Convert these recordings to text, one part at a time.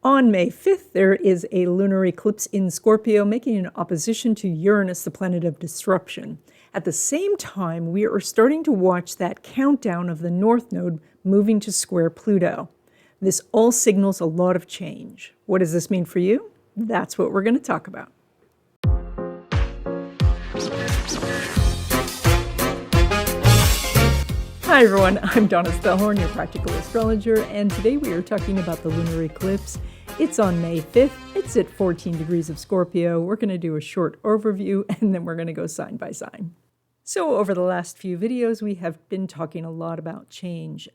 On May 5th, there is a lunar eclipse in Scorpio, making an opposition to Uranus, the planet of disruption. At the same time, we are starting to watch that countdown of the North Node moving to square Pluto. This all signals a lot of change. What does this mean for you? That's what we're going to talk about. Hi everyone, I'm Donna Spellhorn, your practical astrologer, and today we are talking about the lunar eclipse. It's on May 5th. It's at 14 degrees of Scorpio. We're going to do a short overview, and then we're going to go sign by sign. So over the last few videos, we have been talking a lot about change.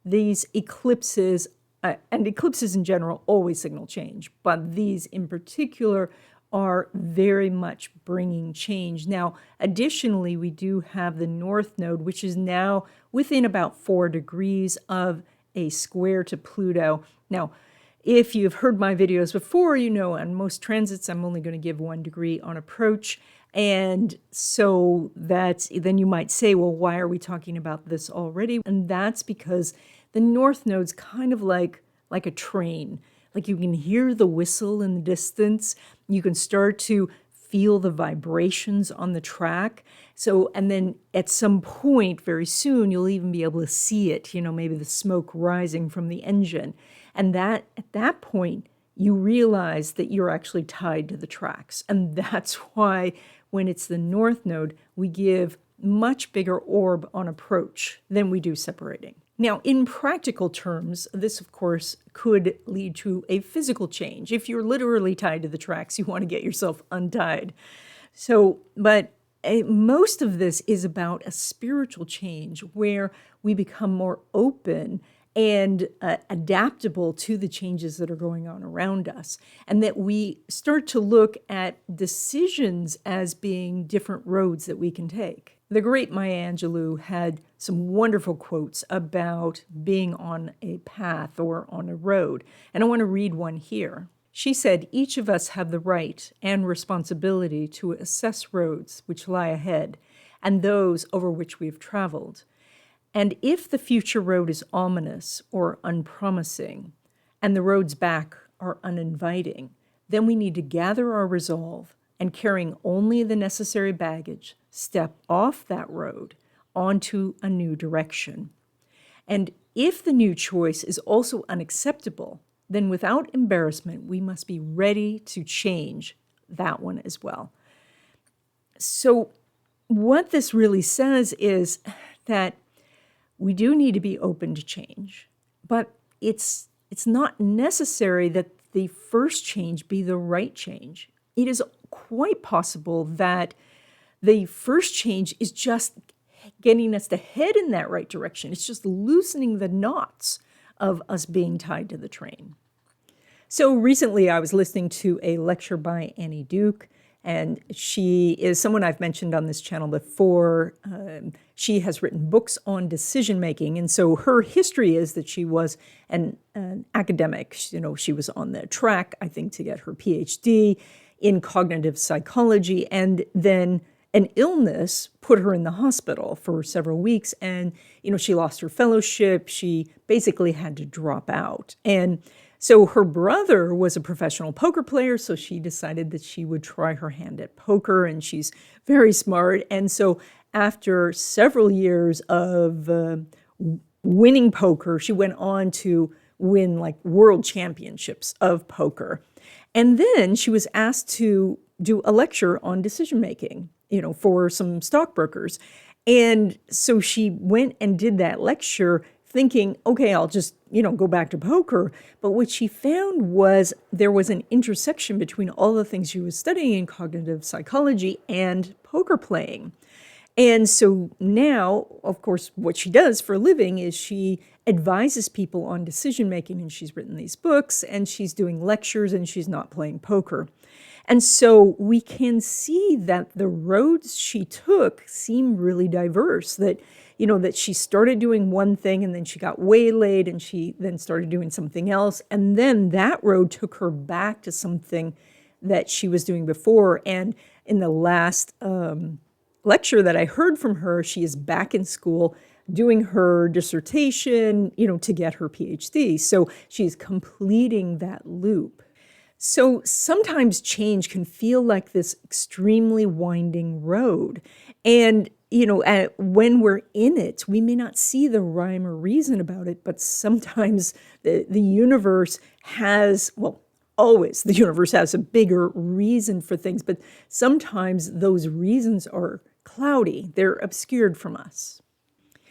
These eclipses, and eclipses in general, always signal change, but these in particular are very much bringing change. Now, additionally, we do have the North Node, which is now within about 4 degrees of a square to Pluto. Now, if you've heard my videos before, you know on most transits, I'm only going to give 1 degree on approach. And so then you might say, well, why are we talking about this already? And that's because the North Node's kind of like a train. Like you can hear the whistle in the distance. You can start to feel the vibrations on the track. So, and then at some point very soon, you'll even be able to see it, maybe the smoke rising from the engine. And at that point, you realize that you're actually tied to the tracks. And that's why when it's the North Node, we give much bigger orb on approach than we do separating. Now, in practical terms, this, of course, could lead to a physical change. If you're literally tied to the tracks, you want to get yourself untied. But most of this is about a spiritual change where we become more open and adaptable to the changes that are going on around us, and that we start to look at decisions as being different roads that we can take. The great Maya Angelou had some wonderful quotes about being on a path or on a road, and I want to read one here. She said, "Each of us have the right and responsibility to assess roads which lie ahead and those over which we have traveled. And if the future road is ominous or unpromising, and the roads back are uninviting, then we need to gather our resolve and, carrying only the necessary baggage, step off that road onto a new direction. And if the new choice is also unacceptable, then without embarrassment, we must be ready to change that one as well." So what this really says is that we do need to be open to change, but it's not necessary that the first change be the right change. It is quite possible that the first change is just getting us to head in that right direction. It's just loosening the knots of us being tied to the train. So recently I was listening to a lecture by Annie Duke, and she is someone I've mentioned on this channel before. She has written books on decision-making, and so her history is that she was an academic. She was on the track, I think, to get her PhD in cognitive psychology, and then an illness put her in the hospital for several weeks, and she lost her fellowship. She basically had to drop out. And so her brother was a professional poker player, so she decided that she would try her hand at poker, and she's very smart. And so after several years of winning poker, she went on to win like world championships of poker. And then she was asked to do a lecture on decision-making, for some stockbrokers. And so she went and did that lecture thinking, okay, I'll just, go back to poker. But what she found was there was an intersection between all the things she was studying in cognitive psychology and poker playing. And so now, of course, what she does for a living is she advises people on decision-making, and she's written these books, and she's doing lectures, and she's not playing poker. And so we can see that the roads she took seem really diverse, that she started doing one thing and then she got waylaid and she then started doing something else. And then that road took her back to something that she was doing before. And in the last lecture that I heard from her, she is back in school doing her dissertation, to get her PhD. So she's completing that loop. So sometimes change can feel like this extremely winding road. And, when we're in it, we may not see the rhyme or reason about it, but sometimes the universe has, always the universe has a bigger reason for things, but sometimes those reasons are cloudy. They're obscured from us.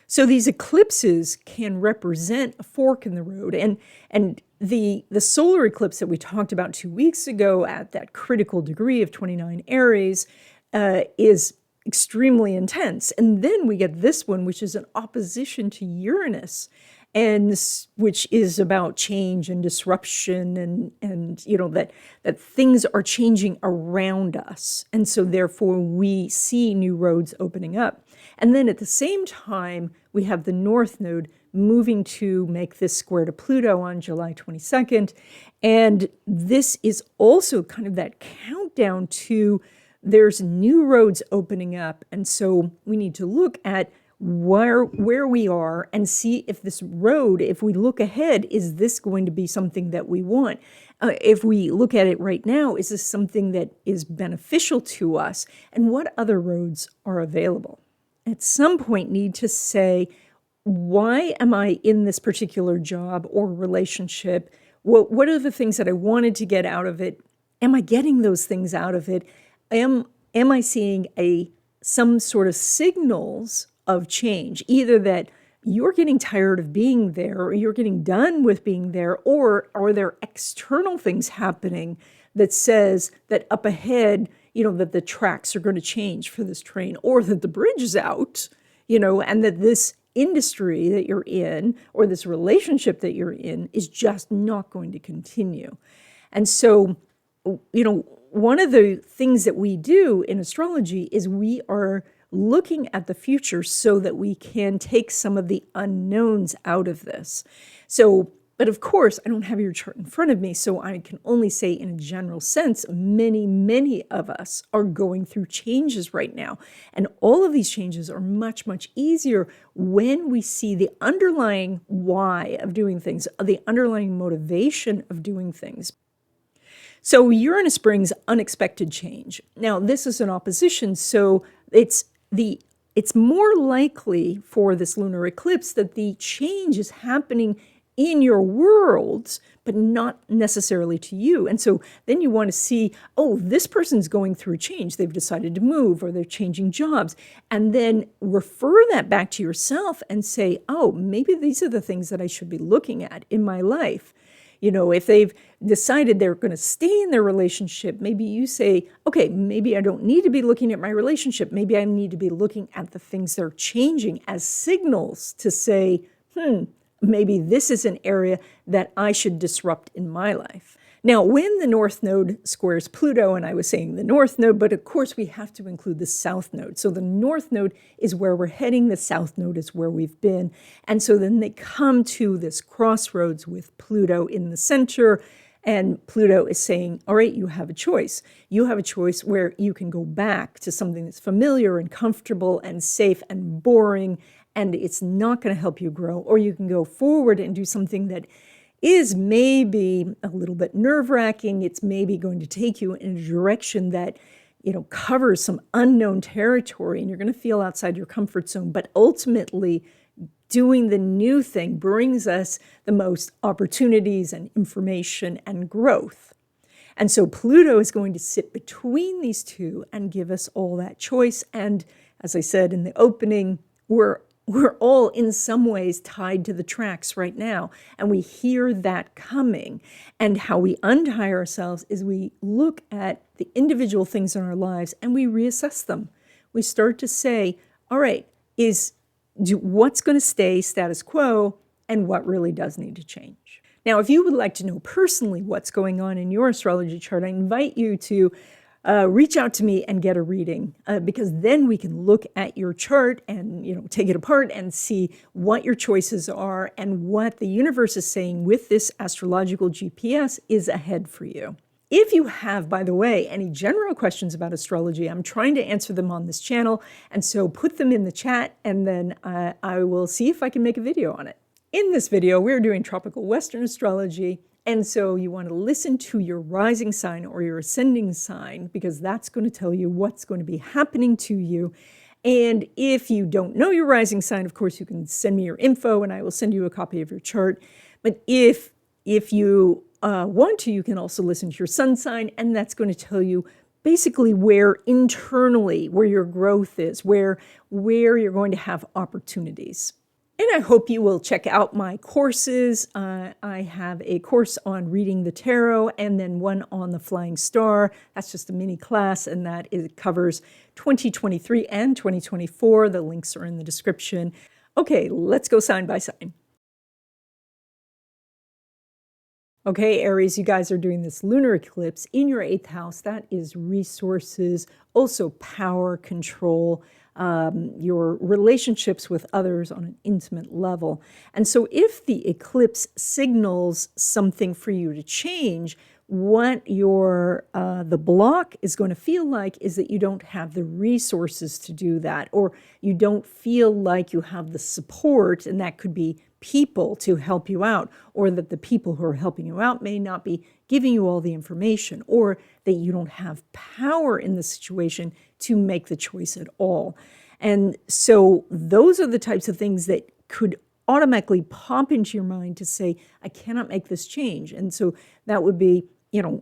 So these eclipses can represent a fork in the road. And the solar eclipse that we talked about 2 weeks ago at that critical degree of 29 Aries is extremely intense. And then we get this one, which is an opposition to Uranus, and which is about change and disruption and that things are changing around us. And so therefore we see new roads opening up. And then at the same time, we have the North Node moving to make this square to Pluto on July 22nd. And this is also kind of that countdown to there's new roads opening up. And so we need to look at where we are and see if this road, if we look ahead, is this going to be something that we want? If we look at it right now, is this something that is beneficial to us? And what other roads are available? At some point need to say, why am I in this particular job or relationship? What are the things that I wanted to get out of it? Am I getting those things out of it? Am I seeing some sort of signals of change, either that you're getting tired of being there, or you're getting done with being there, or are there external things happening that says that up ahead, that the tracks are going to change for this train, or that the bridge is out, and that this industry that you're in, or this relationship that you're in, is just not going to continue. And so, one of the things that we do in astrology is we are looking at the future so that we can take some of the unknowns out of this. So, but of course, I don't have your chart in front of me, so I can only say in a general sense, many of us are going through changes right now. And all of these changes are much, much easier when we see the underlying why of doing things, the underlying motivation of doing things. So Uranus brings unexpected change. Now, this is an opposition, so it's more likely for this lunar eclipse that the change is happening in your world, but not necessarily to you. And so then you want to see, this person's going through change. They've decided to move, or they're changing jobs. And then refer that back to yourself and say, maybe these are the things that I should be looking at in my life. If they've decided they're going to stay in their relationship, maybe you say, okay, maybe I don't need to be looking at my relationship. Maybe I need to be looking at the things that are changing as signals to say, maybe this is an area that I should disrupt in my life. Now, when the North Node squares Pluto, and I was saying the North Node, but of course we have to include the South Node. So the North Node is where we're heading, the South Node is where we've been. And so then they come to this crossroads with Pluto in the center, and Pluto is saying, all right, you have a choice. You have a choice where you can go back to something that's familiar and comfortable and safe and boring, and it's not going to help you grow, or you can go forward and do something that is maybe a little bit nerve-wracking. It's maybe going to take you in a direction that, covers some unknown territory, and you're going to feel outside your comfort zone. But ultimately, doing the new thing brings us the most opportunities and information and growth. And so Pluto is going to sit between these two and give us all that choice. And as I said in the opening, we're all in some ways tied to the tracks right now, and we hear that coming. And how we untie ourselves is we look at the individual things in our lives and we reassess them. We start to say, all right, what's going to stay status quo and what really does need to change? Now, if you would like to know personally what's going on in your astrology chart, I invite you to reach out to me and get a reading, because then we can look at your chart and take it apart and see what your choices are and what the universe is saying with this astrological GPS is ahead for you. If you have, by the way, any general questions about astrology, I'm trying to answer them on this channel. And so put them in the chat, and then I will see if I can make a video on it. In this video, we're doing tropical Western astrology. And so you want to listen to your rising sign or your ascending sign, because that's going to tell you what's going to be happening to you. And if you don't know your rising sign, of course, you can send me your info and I will send you a copy of your chart. But if you want to, you can also listen to your sun sign, and that's going to tell you basically where internally, where your growth is, where you're going to have opportunities. And I hope you will check out my courses. I have a course on reading the tarot and then one on the flying star. That's just a mini class, and it covers 2023 and 2024. The links are in the description. Okay, let's go sign by sign. Okay, Aries, you guys are doing this lunar eclipse in your 8th house. That is resources, also power, control, your relationships with others on an intimate level. And so if the eclipse signals something for you to change, what the block is going to feel like is that you don't have the resources to do that, or you don't feel like you have the support, and that could be people to help you out, or that the people who are helping you out may not be giving you all the information, or that you don't have power in the situation to make the choice at all. And so those are the types of things that could automatically pop into your mind to say, I cannot make this change. And so that would be,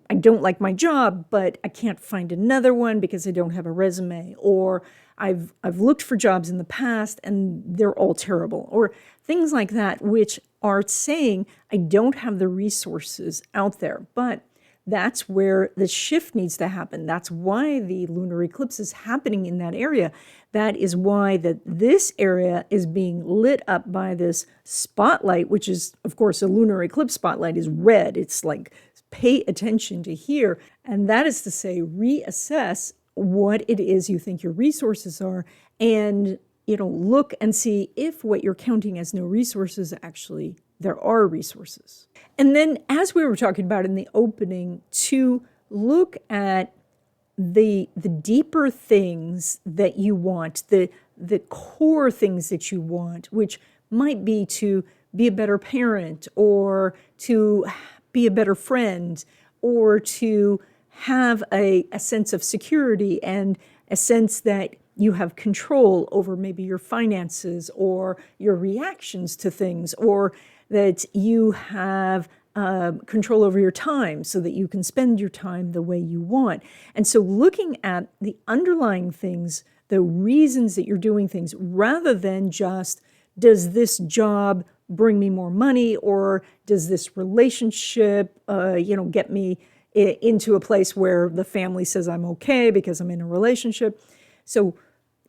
I don't like my job, but I can't find another one because I don't have a resume, or I've looked for jobs in the past and they're all terrible, or things like that, which are saying I don't have the resources out there. But that's where the shift needs to happen. That's why the lunar eclipse is happening in that area. That is why this area is being lit up by this spotlight, which is, of course, a lunar eclipse spotlight is red. It's like, pay attention to here. And that is to say, reassess what it is you think your resources are, and look and see if what you're counting as no resources, actually there are resources. And then, as we were talking about in the opening, to look at the deeper things that you want, the core things that you want, which might be to be a better parent, or to be a better friend, or to have a sense of security and a sense that you have control over maybe your finances or your reactions to things, or that you have control over your time so that you can spend your time the way you want. And so looking at the underlying things, the reasons that you're doing things, rather than just, does this job bring me more money, or does this relationship, get me into a place where the family says I'm okay because I'm in a relationship. So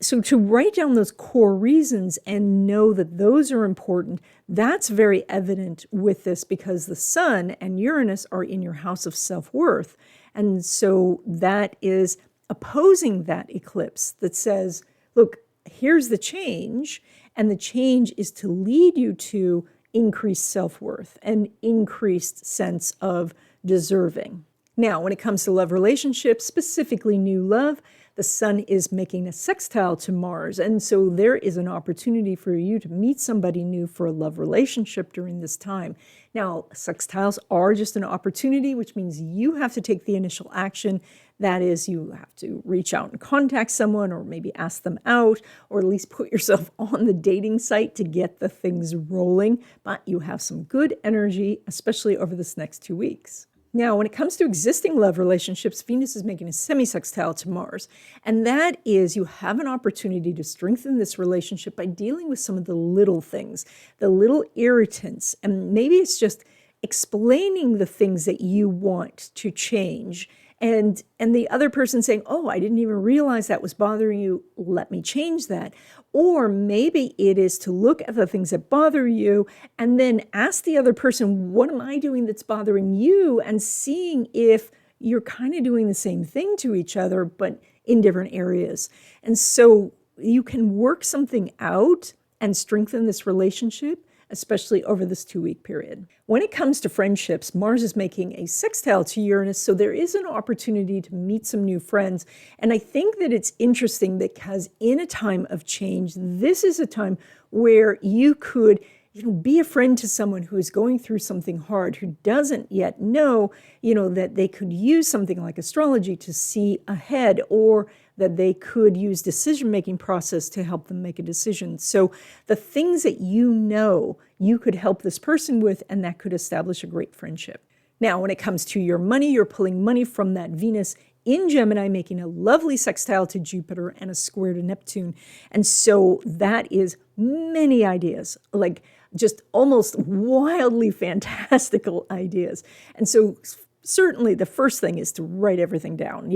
to write down those core reasons and know that those are important, that's very evident with this, because the Sun and Uranus are in your house of self-worth. And so that is opposing that eclipse that says, look, here's the change, and the change is to lead you to increased self-worth and increased sense of deserving. Now, when it comes to love relationships, specifically new love, the Sun is making a sextile to Mars. And so there is an opportunity for you to meet somebody new for a love relationship during this time. Now, sextiles are just an opportunity, which means you have to take the initial action. That is, you have to reach out and contact someone, or maybe ask them out, or at least put yourself on the dating site to get the things rolling. But you have some good energy, especially over this next 2 weeks. Now, when it comes to existing love relationships, Venus is making a semi-sextile to Mars. And that is, you have an opportunity to strengthen this relationship by dealing with some of the little things, the little irritants. And maybe it's just explaining the things that you want to change. And the other person saying, oh, I didn't even realize that was bothering you. Let me change that. Or maybe it is to look at the things that bother you and then ask the other person, what am I doing that's bothering you? And seeing if you're kind of doing the same thing to each other, but in different areas. And so you can work something out and strengthen this relationship especially over this 2-week period. When it comes to friendships, Mars is making a sextile to Uranus, so there is an opportunity to meet some new friends. And I think that it's interesting because in a time of change, this is a time where you could be a friend to someone who is going through something hard, who doesn't yet know, that they could use something like astrology to see ahead, or that they could use decision-making process to help them make a decision. So the things that you could help this person with, and that could establish a great friendship. Now, when it comes to your money, you're pulling money from that Venus in Gemini, making a lovely sextile to Jupiter and a square to Neptune. And so that is many ideas, like just almost wildly fantastical ideas. And so certainly the first thing is to write everything down,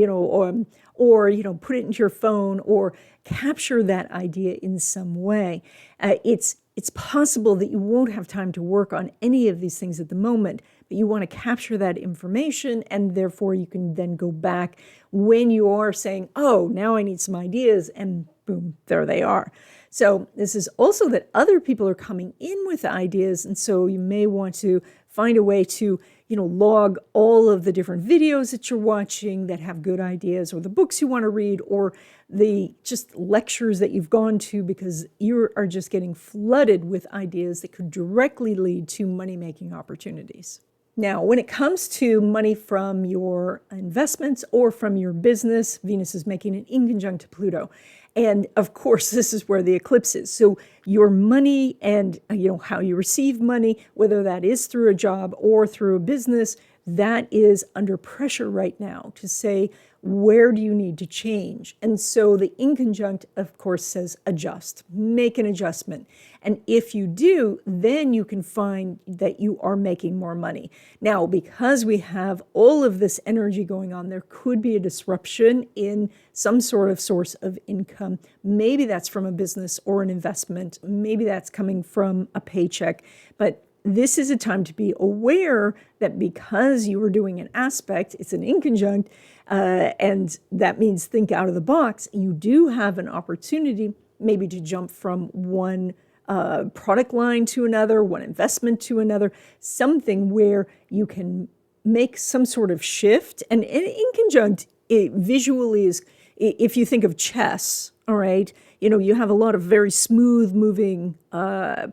or put it into your phone or capture that idea in some way. It's possible that you won't have time to work on any of these things at the moment, but you want to capture that information, and therefore you can then go back when you are saying, oh, now I need some ideas, and boom, there they are. So this is also that other people are coming in with ideas, and so you may want to find a way to log all of the different videos that you're watching that have good ideas, or the books you want to read, or the just lectures that you've gone to, because you are just getting flooded with ideas that could directly lead to money-making opportunities. Now, when it comes to money from your investments or from your business, Venus is making an inconjunct to Pluto. And of course, this is where the eclipse is. So your money and how you receive money, whether that is through a job or through a business, that is under pressure right now to say, where do you need to change? And so the inconjunct, of course, says adjust, make an adjustment. And if you do, then you can find that you are making more money. Now, because we have all of this energy going on, there could be a disruption in some sort of source of income. Maybe that's from a business or an investment. Maybe that's coming from a paycheck. But this is a time to be aware that because you are doing an aspect, it's an inconjunct, and that means think out of the box. You do have an opportunity maybe to jump from one product line to another, one investment to another, something where you can make some sort of shift. And inconjunct, it visually is, if you think of chess, all right, you have a lot of very smooth moving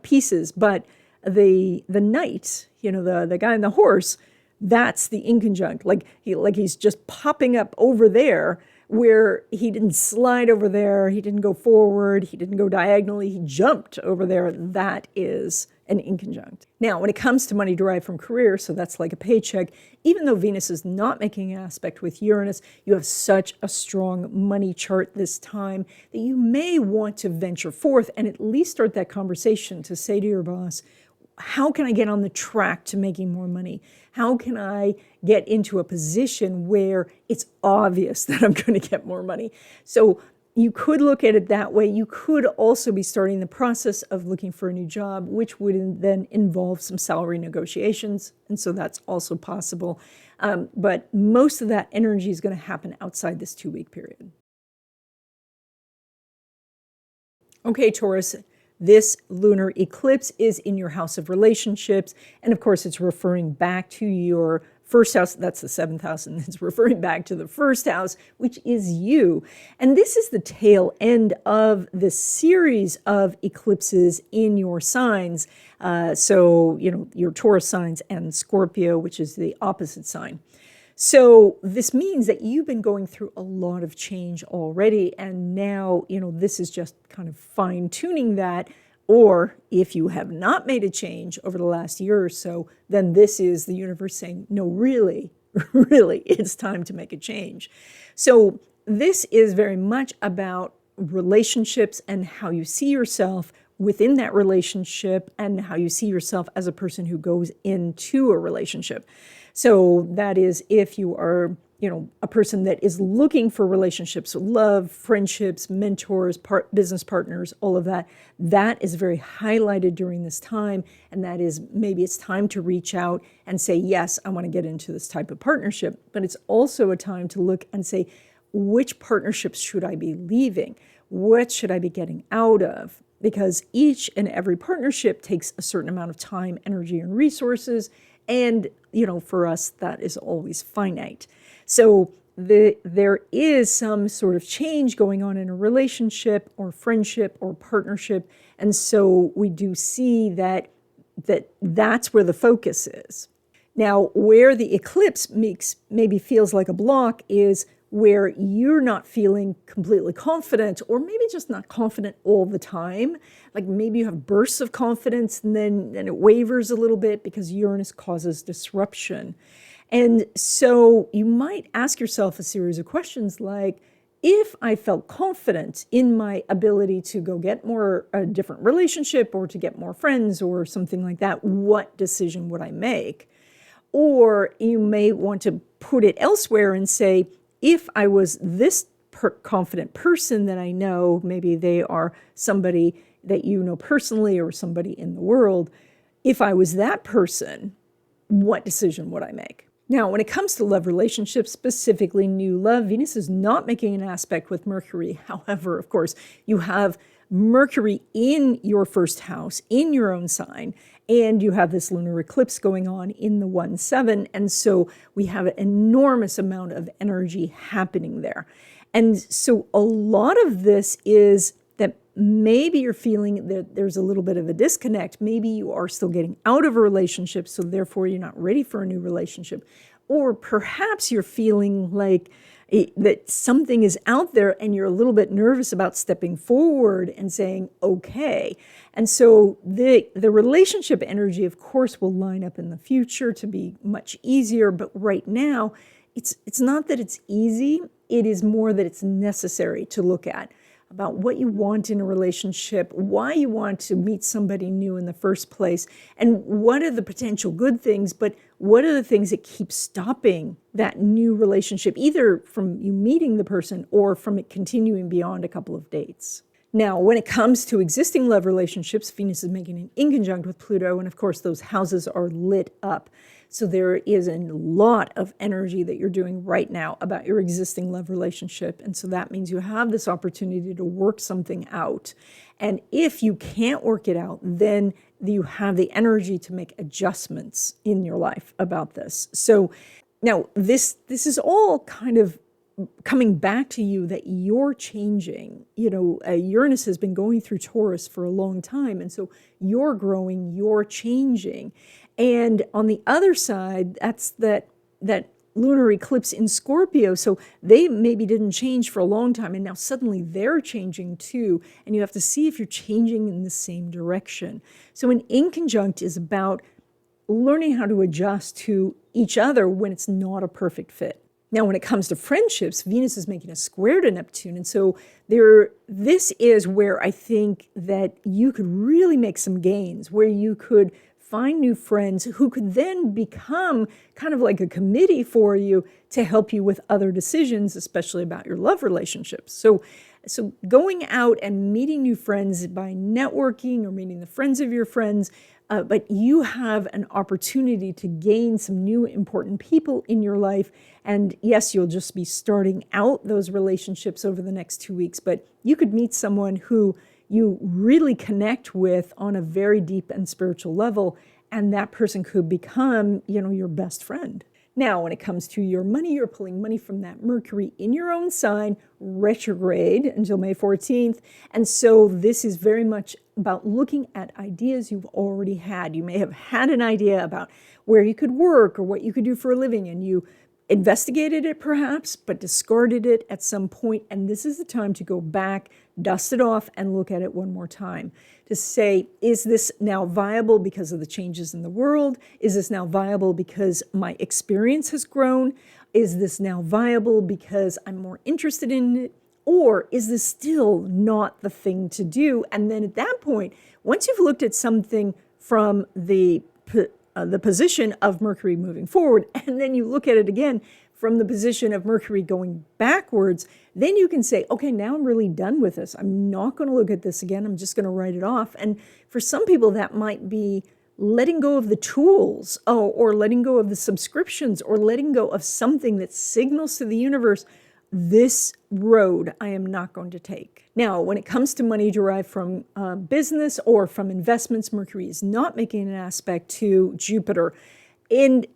pieces, but the knight, the guy on the horse, that's the inconjunct. Like he's just popping up over there, where he didn't slide over there, he didn't go forward, he didn't go diagonally, he jumped over there. That is an inconjunct. Now, when it comes to money derived from career, so that's like a paycheck, even though Venus is not making an aspect with Uranus, you have such a strong money chart this time that you may want to venture forth and at least start that conversation to say to your boss, how can I get on the track to making more money? How can I get into a position where it's obvious that I'm going to get more money? So you could look at it that way. You could also be starting the process of looking for a new job, which would then involve some salary negotiations. And so that's also possible. But most of that energy is going to happen outside this 2-week period. Okay, Taurus. This lunar eclipse is in your house of relationships. And of course, it's referring back to your first house. That's the 7th house. And it's referring back to the first house, which is you. And this is the tail end of the series of eclipses in your signs. So, your Taurus signs and Scorpio, which is the opposite sign. So this means that you've been going through a lot of change already, and now, this is just kind of fine-tuning that. Or if you have not made a change over the last year or so, then this is the universe saying, no, really, really, it's time to make a change. So this is very much about relationships and how you see yourself within that relationship and how you see yourself as a person who goes into a relationship. So that is if you are, a person that is looking for relationships, love, friendships, mentors, business partners, all of that, that is very highlighted during this time. And that is maybe it's time to reach out and say, yes, I want to get into this type of partnership. But it's also a time to look and say, which partnerships should I be leaving? What should I be getting out of? because each and every partnership takes a certain amount of time, energy, and resources. And, for us, that is always finite. So there is some sort of change going on in a relationship or friendship or partnership. And so we do see that's where the focus is. Now, where the eclipse maybe feels like a block is where you're not feeling completely confident, or maybe just not confident all the time. Like maybe you have bursts of confidence and then it wavers a little bit because Uranus causes disruption. And so you might ask yourself a series of questions like, if I felt confident in my ability to go get a different relationship or to get more friends or something like that, what decision would I make? Or you may want to put it elsewhere and say, if I was this confident person that I know, maybe they are somebody that you know personally or somebody in the world, if I was that person, what decision would I make? Now, when it comes to love relationships, specifically new love, Venus is not making an aspect with Mercury. However, of course, you have Mercury in your first house, in your own sign, and you have this lunar eclipse going on in the 1-7. And so we have an enormous amount of energy happening there. And so a lot of this is that maybe you're feeling that there's a little bit of a disconnect. Maybe you are still getting out of a relationship, so therefore you're not ready for a new relationship. Or perhaps you're feeling like that something is out there and you're a little bit nervous about stepping forward and saying, okay. And so the relationship energy, of course, will line up in the future to be much easier. But right now, it's not that it's easy. It is more that it's necessary to look at about what you want in a relationship, why you want to meet somebody new in the first place, and what are the potential good things, but what are the things that keep stopping that new relationship, either from you meeting the person or from it continuing beyond a couple of dates. Now, when it comes to existing love relationships, Venus is making an inconjunct with Pluto, and of course those houses are lit up. So there is a lot of energy that you're doing right now about your existing love relationship. And so that means you have this opportunity to work something out. And if you can't work it out, then you have the energy to make adjustments in your life about this. So now this is all kind of coming back to you that you're changing. Uranus has been going through Taurus for a long time. And so you're growing, you're changing. And on the other side, that's that lunar eclipse in Scorpio. So they maybe didn't change for a long time, and now suddenly they're changing too. And you have to see if you're changing in the same direction. So an inconjunct is about learning how to adjust to each other when it's not a perfect fit. Now, when it comes to friendships, Venus is making a square to Neptune. And so this is where I think that you could really make some gains, where you could find new friends who could then become kind of like a committee for you to help you with other decisions, especially about your love relationships. So going out and meeting new friends by networking or meeting the friends of your friends, but you have an opportunity to gain some new important people in your life. And yes, you'll just be starting out those relationships over the next 2 weeks, but you could meet someone who you really connect with on a very deep and spiritual level, and that person could become, your best friend. Now, when it comes to your money, you're pulling money from that Mercury in your own sign, retrograde until May 14th. And so this is very much about looking at ideas you've already had. You may have had an idea about where you could work or what you could do for a living, and you investigated it perhaps, but discarded it at some point. And this is the time to go back, dust it off, and look at it one more time to say, is this now viable because of the changes in the world? Is this now viable because my experience has grown? Is this now viable because I'm more interested in it? Or is this still not the thing to do? And then at that point, once you've looked at something from the position of Mercury moving forward, and then you look at it again from the position of Mercury going backwards, then you can say, okay, now I'm really done with this. I'm not going to look at this again. I'm just going to write it off. And for some people, that might be letting go of the tools, or letting go of the subscriptions, or letting go of something that signals to the universe, this road I am not going to take. Now, when it comes to money derived from business or from investments, Mercury is not making an aspect to Jupiter. And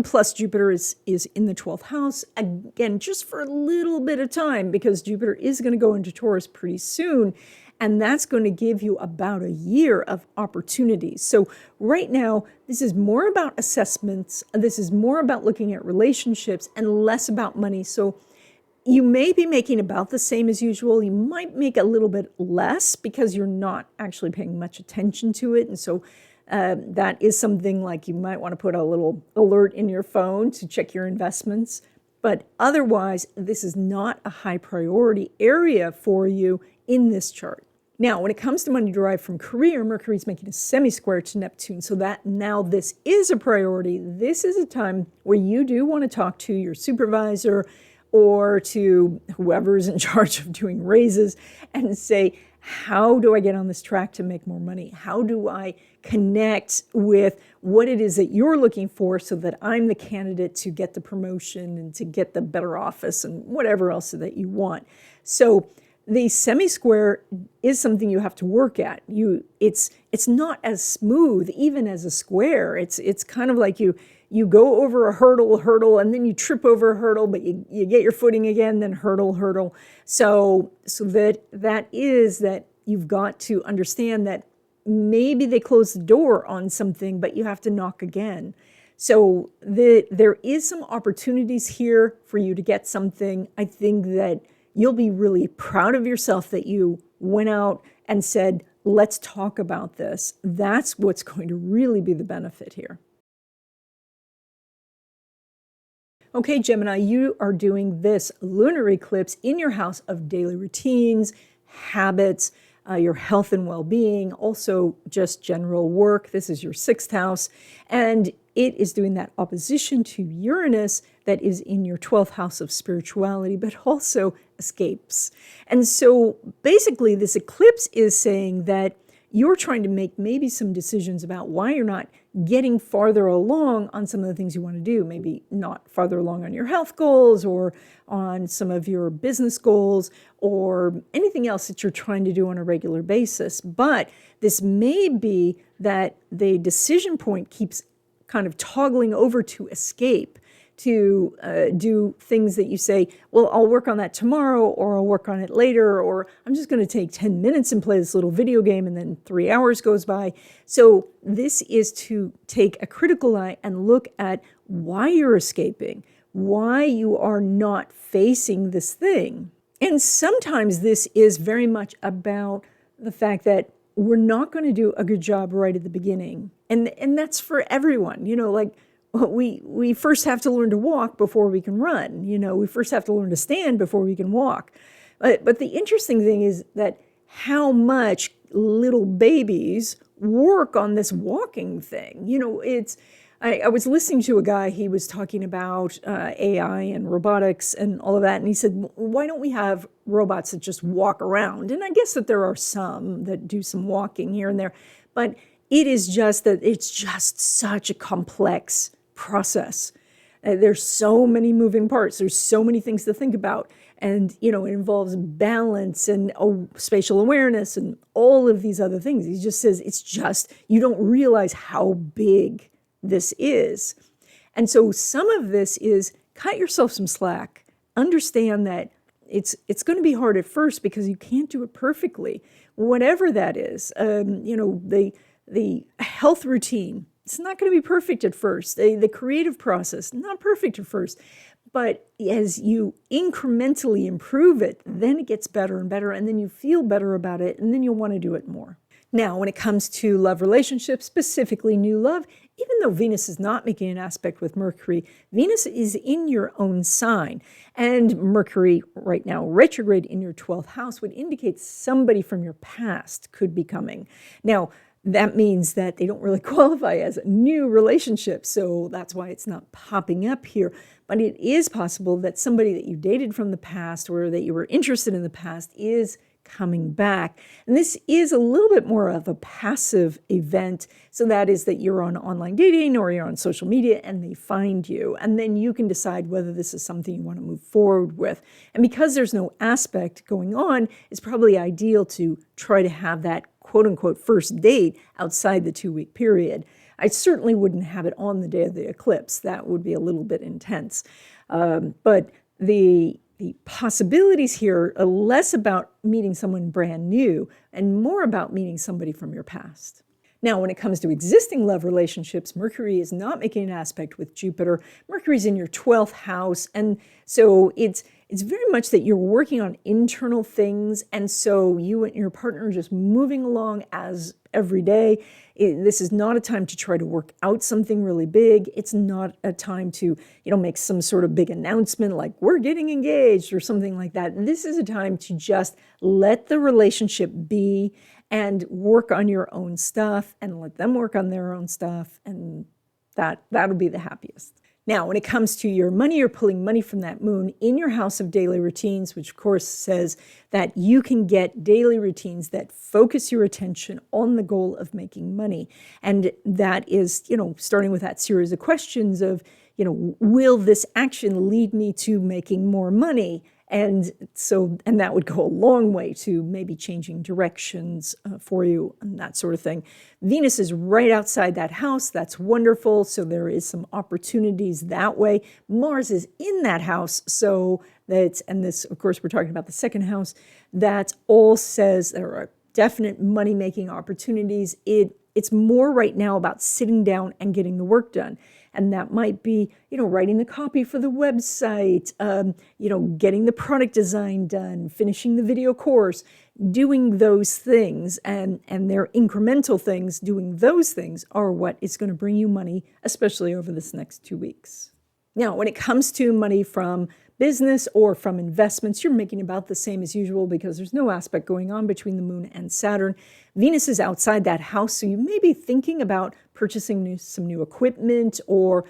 plus Jupiter is in the 12th house, again, just for a little bit of time, because Jupiter is going to go into Taurus pretty soon. And that's going to give you about a year of opportunities. So right now, this is more about assessments. This is more about looking at relationships and less about money. So you may be making about the same as usual. You might make a little bit less because you're not actually paying much attention to it. And so that is something like you might want to put a little alert in your phone to check your investments. But otherwise, this is not a high priority area for you in this chart. Now, when it comes to money derived from career, Mercury is making a semi-square to Neptune, so that now this is a priority. This is a time where you do want to talk to your supervisor or to whoever's in charge of doing raises and say, how do I get on this track to make more money? How do I connect with what it is that you're looking for so that I'm the candidate to get the promotion and to get the better office and whatever else that you want? So the semi-square is something you have to work at. It's not as smooth even as a square. It's kind of like you go over a hurdle, and then you trip over a hurdle, but you get your footing again, then hurdle. So that is that you've got to understand that maybe they close the door on something, but you have to knock again. So there is some opportunities here for you to get something. I think that you'll be really proud of yourself that you went out and said, let's talk about this. That's what's going to really be the benefit here. Okay, Gemini, you are doing this lunar eclipse in your house of daily routines, habits, your health and well-being, also just general work. This is your 6th house. And it is doing that opposition to Uranus that is in your 12th house of spirituality, but also escapes. And so basically this eclipse is saying that you're trying to make maybe some decisions about why you're not getting farther along on some of the things you want to do. Maybe not farther along on your health goals or on some of your business goals or anything else that you're trying to do on a regular basis. But this may be that the decision point keeps kind of toggling over to escape, to do things that you say, well, I'll work on that tomorrow, or I'll work on it later, or I'm just going to take 10 minutes and play this little video game, and then 3 hours goes by. So this is to take a critical eye and look at why you're escaping, why you are not facing this thing. And sometimes this is very much about the fact that we're not going to do a good job right at the beginning. And that's for everyone, like we first have to learn to walk before we can run. We first have to learn to stand before we can walk. But the interesting thing is that how much little babies work on this walking thing. I was listening to a guy, he was talking about AI and robotics and all of that. And he said, why don't we have robots that just walk around? And I guess that there are some that do some walking here and there, but it is just that it's just such a complex process. There's so many moving parts. There's so many things to think about. And, it involves balance and spatial awareness and all of these other things. He just says, it's just, you don't realize how big this is. And so some of this is cut yourself some slack. Understand that it's going to be hard at first because you can't do it perfectly. Whatever that is, the health routine, it's not going to be perfect at first. The creative process, not perfect at first. But as you incrementally improve it, then it gets better and better, and then you feel better about it, and then you'll want to do it more. Now, when it comes to love relationships, specifically new love, even though Venus is not making an aspect with Mercury, Venus is in your own sign. And Mercury right now retrograde in your 12th house would indicate somebody from your past could be coming. Now, that means that they don't really qualify as a new relationship, so that's why it's not popping up here. But it is possible that somebody that you dated from the past or that you were interested in the past is coming back. And this is a little bit more of a passive event. So that is that you're on online dating or you're on social media and they find you. And then you can decide whether this is something you want to move forward with. And because there's no aspect going on, it's probably ideal to try to have that quote unquote first date outside the 2-week period. I certainly wouldn't have it on the day of the eclipse. That would be a little bit intense. But the possibilities here are less about meeting someone brand new and more about meeting somebody from your past. Now, when it comes to existing love relationships, Mercury is not making an aspect with Jupiter. Mercury's in your 12th house. And so it's very much that you're working on internal things. And so you and your partner are just moving along as every day. This is not a time to try to work out something really big. It's not a time to, make some sort of big announcement like we're getting engaged or something like that. This is a time to just let the relationship be and work on your own stuff and let them work on their own stuff. And that'll be the happiest. Now, when it comes to your money, you're pulling money from that moon in your house of daily routines, which of course says that you can get daily routines that focus your attention on the goal of making money. And that is, starting with that series of questions of, will this action lead me to making more money? And that would go a long way to maybe changing directions for you and that sort of thing. Venus is right outside that house. That's wonderful. So there is some opportunities that way. Mars is in that house. So and this, of course, we're talking about the second house. That all says there are definite money-making opportunities. It's more right now about sitting down and getting the work done. And that might be, writing the copy for the website, getting the product design done, finishing the video course, doing those things, and they're incremental things. Doing those things are what is going to bring you money, especially over this next 2 weeks. Now, when it comes to money from business or from investments, you're making about the same as usual because there's no aspect going on between the moon and Saturn. Venus is outside that house, so you may be thinking about purchasing some new equipment or,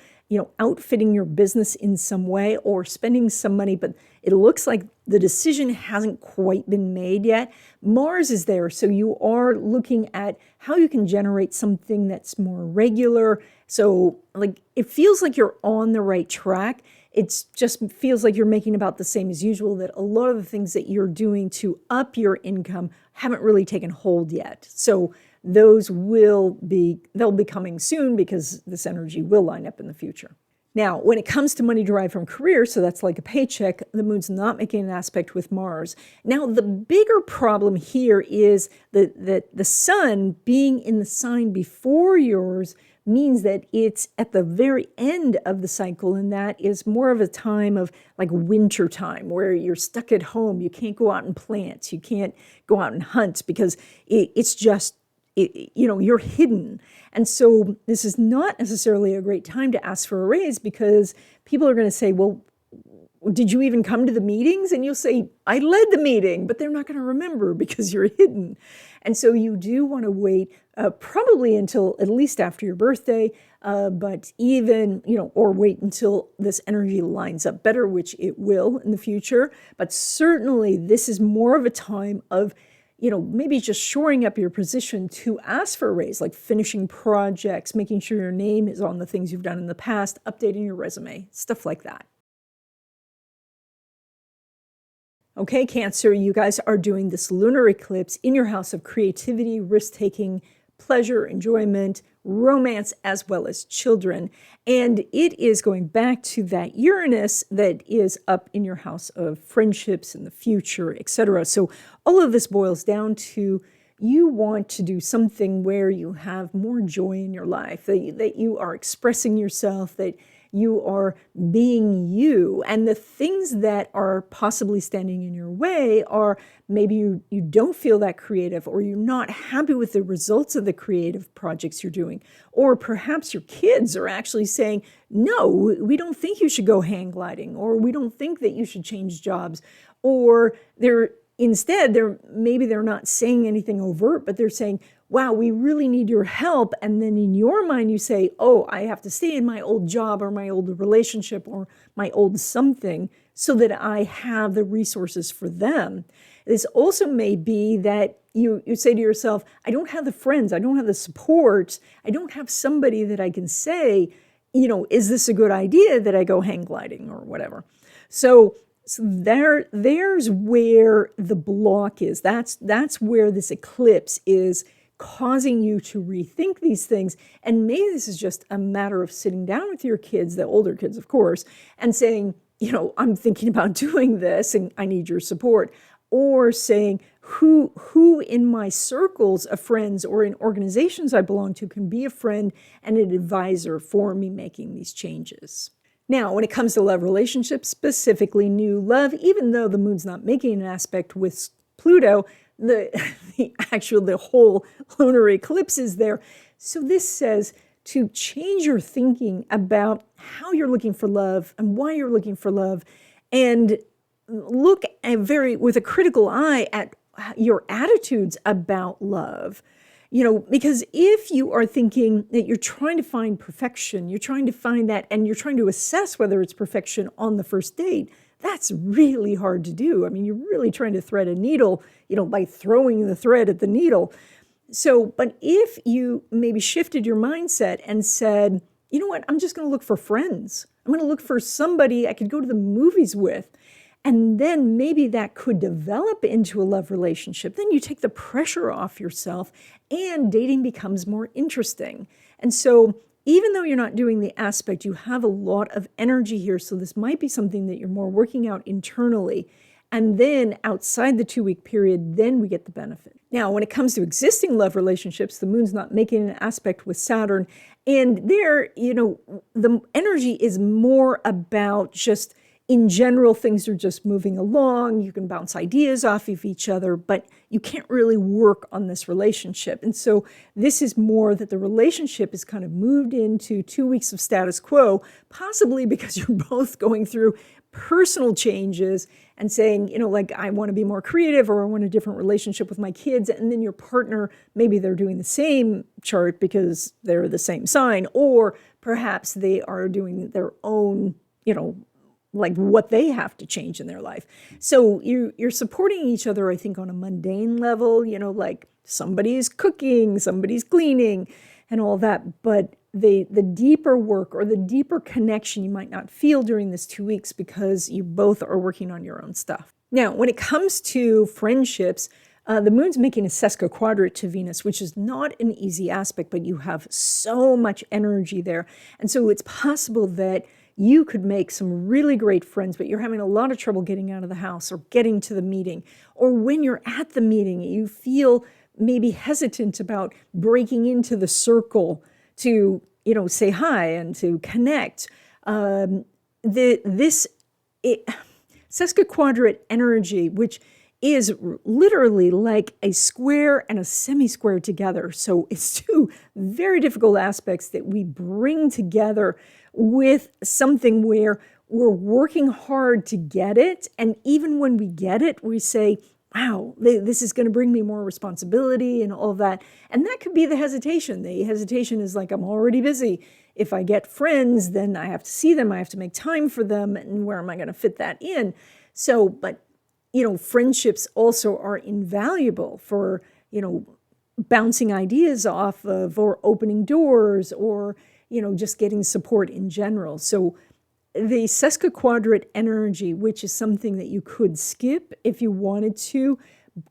outfitting your business in some way or spending some money, but it looks like the decision hasn't quite been made yet. Mars is there, so you are looking at how you can generate something that's more regular. So, it feels like you're on the right track. It just feels like you're making about the same as usual, that a lot of the things that you're doing to up your income haven't really taken hold yet. So they'll be coming soon because this energy will line up in the future. Now, when it comes to money derived from career, so that's like a paycheck, the moon's not making an aspect with Mars. Now, the bigger problem here is that the sun being in the sign before yours means that it's at the very end of the cycle, and that is more of a time of like winter time where you're stuck at home. You can't go out and plant. You can't go out and hunt because it's just, you're hidden. And so this is not necessarily a great time to ask for a raise because people are going to say, well, did you even come to the meetings? And you'll say, I led the meeting, but they're not going to remember because you're hidden. And so you do want to wait probably until at least after your birthday, but even, or wait until this energy lines up better, which it will in the future. But certainly this is more of a time of, maybe just shoring up your position to ask for a raise, like finishing projects, making sure your name is on the things you've done in the past, updating your resume, stuff like that. Okay, Cancer, you guys are doing this lunar eclipse in your house of creativity, risk-taking, pleasure, enjoyment, romance, as well as children. And it is going back to that Uranus that is up in your house of friendships in the future, etc. So all of this boils down to you want to do something where you have more joy in your life, that you are expressing yourself, that you are being you. And the things that are possibly standing in your way are maybe you don't feel that creative, or you're not happy with the results of the creative projects you're doing. Or perhaps your kids are actually saying, no, we don't think you should go hang gliding, or we don't think that you should change jobs. Or maybe they're not saying anything overt, but they're saying, wow, we really need your help. And then in your mind, you say, oh, I have to stay in my old job or my old relationship or my old something so that I have the resources for them. This also may be that you say to yourself, I don't have the friends, I don't have the support, I don't have somebody that I can say, is this a good idea that I go hang gliding or whatever? So there's where the block is. That's where this eclipse is causing you to rethink these things. And maybe this is just a matter of sitting down with your kids, the older kids, of course, and saying, I'm thinking about doing this and I need your support. Or saying, who in my circles of friends or in organizations I belong to can be a friend and an advisor for me making these changes. Now, when it comes to love relationships, specifically new love, even though the moon's not making an aspect with Pluto, the whole lunar eclipse is there. So this says to change your thinking about how you're looking for love and why you're looking for love, and look with a critical eye at your attitudes about love. Because if you are thinking that you're trying to find perfection, you're trying to find that, and you're trying to assess whether it's perfection on the first date, that's really hard to do. I mean, you're really trying to thread a needle, by throwing the thread at the needle. So, but if you maybe shifted your mindset and said, you know what, I'm just going to look for friends. I'm going to look for somebody I could go to the movies with. And then maybe that could develop into a love relationship. Then you take the pressure off yourself and dating becomes more interesting. And so even though you're not doing the aspect, you have a lot of energy here. So this might be something that you're more working out internally. And then outside the 2-week period, then we get the benefit. Now, when it comes to existing love relationships, the moon's not making an aspect with Saturn. And there, the energy is more about just, in general, things are just moving along. You can bounce ideas off of each other, but you can't really work on this relationship. And so this is more that the relationship is kind of moved into 2 weeks of status quo, possibly because you're both going through personal changes and saying, I want to be more creative, or I want a different relationship with my kids. And then your partner, maybe they're doing the same chart because they're the same sign, or perhaps they are doing their own, like what they have to change in their life. So you're supporting each other, I think, on a mundane level, like somebody's cooking, somebody's cleaning and all that. But the deeper work or the deeper connection you might not feel during this 2 weeks because you both are working on your own stuff. Now, when it comes to friendships, the moon's making a sesquiquadrate to Venus, which is not an easy aspect, but you have so much energy there. And so it's possible that you could make some really great friends, but you're having a lot of trouble getting out of the house or getting to the meeting. Or when you're at the meeting, you feel maybe hesitant about breaking into the circle to, say hi and to connect. Sesquiquadrate energy, which is literally like a square and a semi-square together. So it's two very difficult aspects that we bring together with something where we're working hard to get it. And even when we get it, we say, wow, this is going to bring me more responsibility and all of that. And that could be the hesitation. The hesitation is like, I'm already busy. If I get friends, then I have to see them. I have to make time for them. And where am I going to fit that in? So, but, friendships also are invaluable for, bouncing ideas off of, or opening doors, or, just getting support in general. So the sesquiquadrate energy, which is something that you could skip if you wanted to,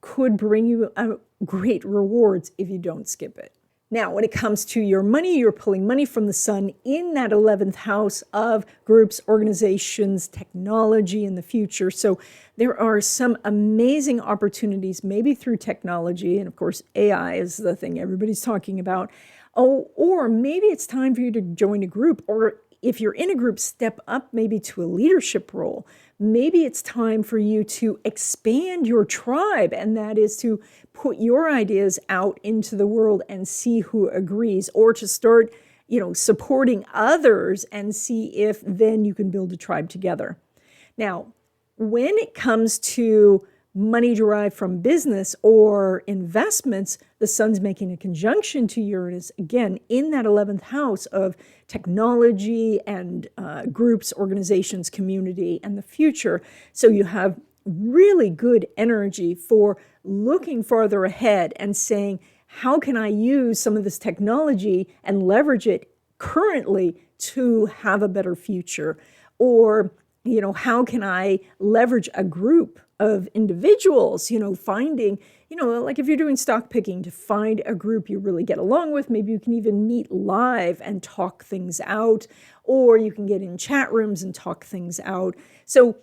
could bring you great rewards if you don't skip it. Now, when it comes to your money, you're pulling money from the sun in that 11th house of groups, organizations, technology in the future. So there are some amazing opportunities, maybe through technology. And of course, AI is the thing everybody's talking about. Oh, or maybe it's time for you to join a group, or if you're in a group, step up maybe to a leadership role. Maybe it's time for you to expand your tribe, and that is to put your ideas out into the world and see who agrees, or to start, supporting others and see if then you can build a tribe together. Now, when it comes to money derived from business or investments, the sun's making a conjunction to Uranus, again, in that 11th house of technology and groups, organizations, community, and the future. So you have really good energy for looking farther ahead and saying, how can I use some of this technology and leverage it currently to have a better future? Or, how can I leverage a group of individuals, finding, like if you're doing stock picking, to find a group you really get along with. Maybe you can even meet live and talk things out, or you can get in chat rooms and talk things out. So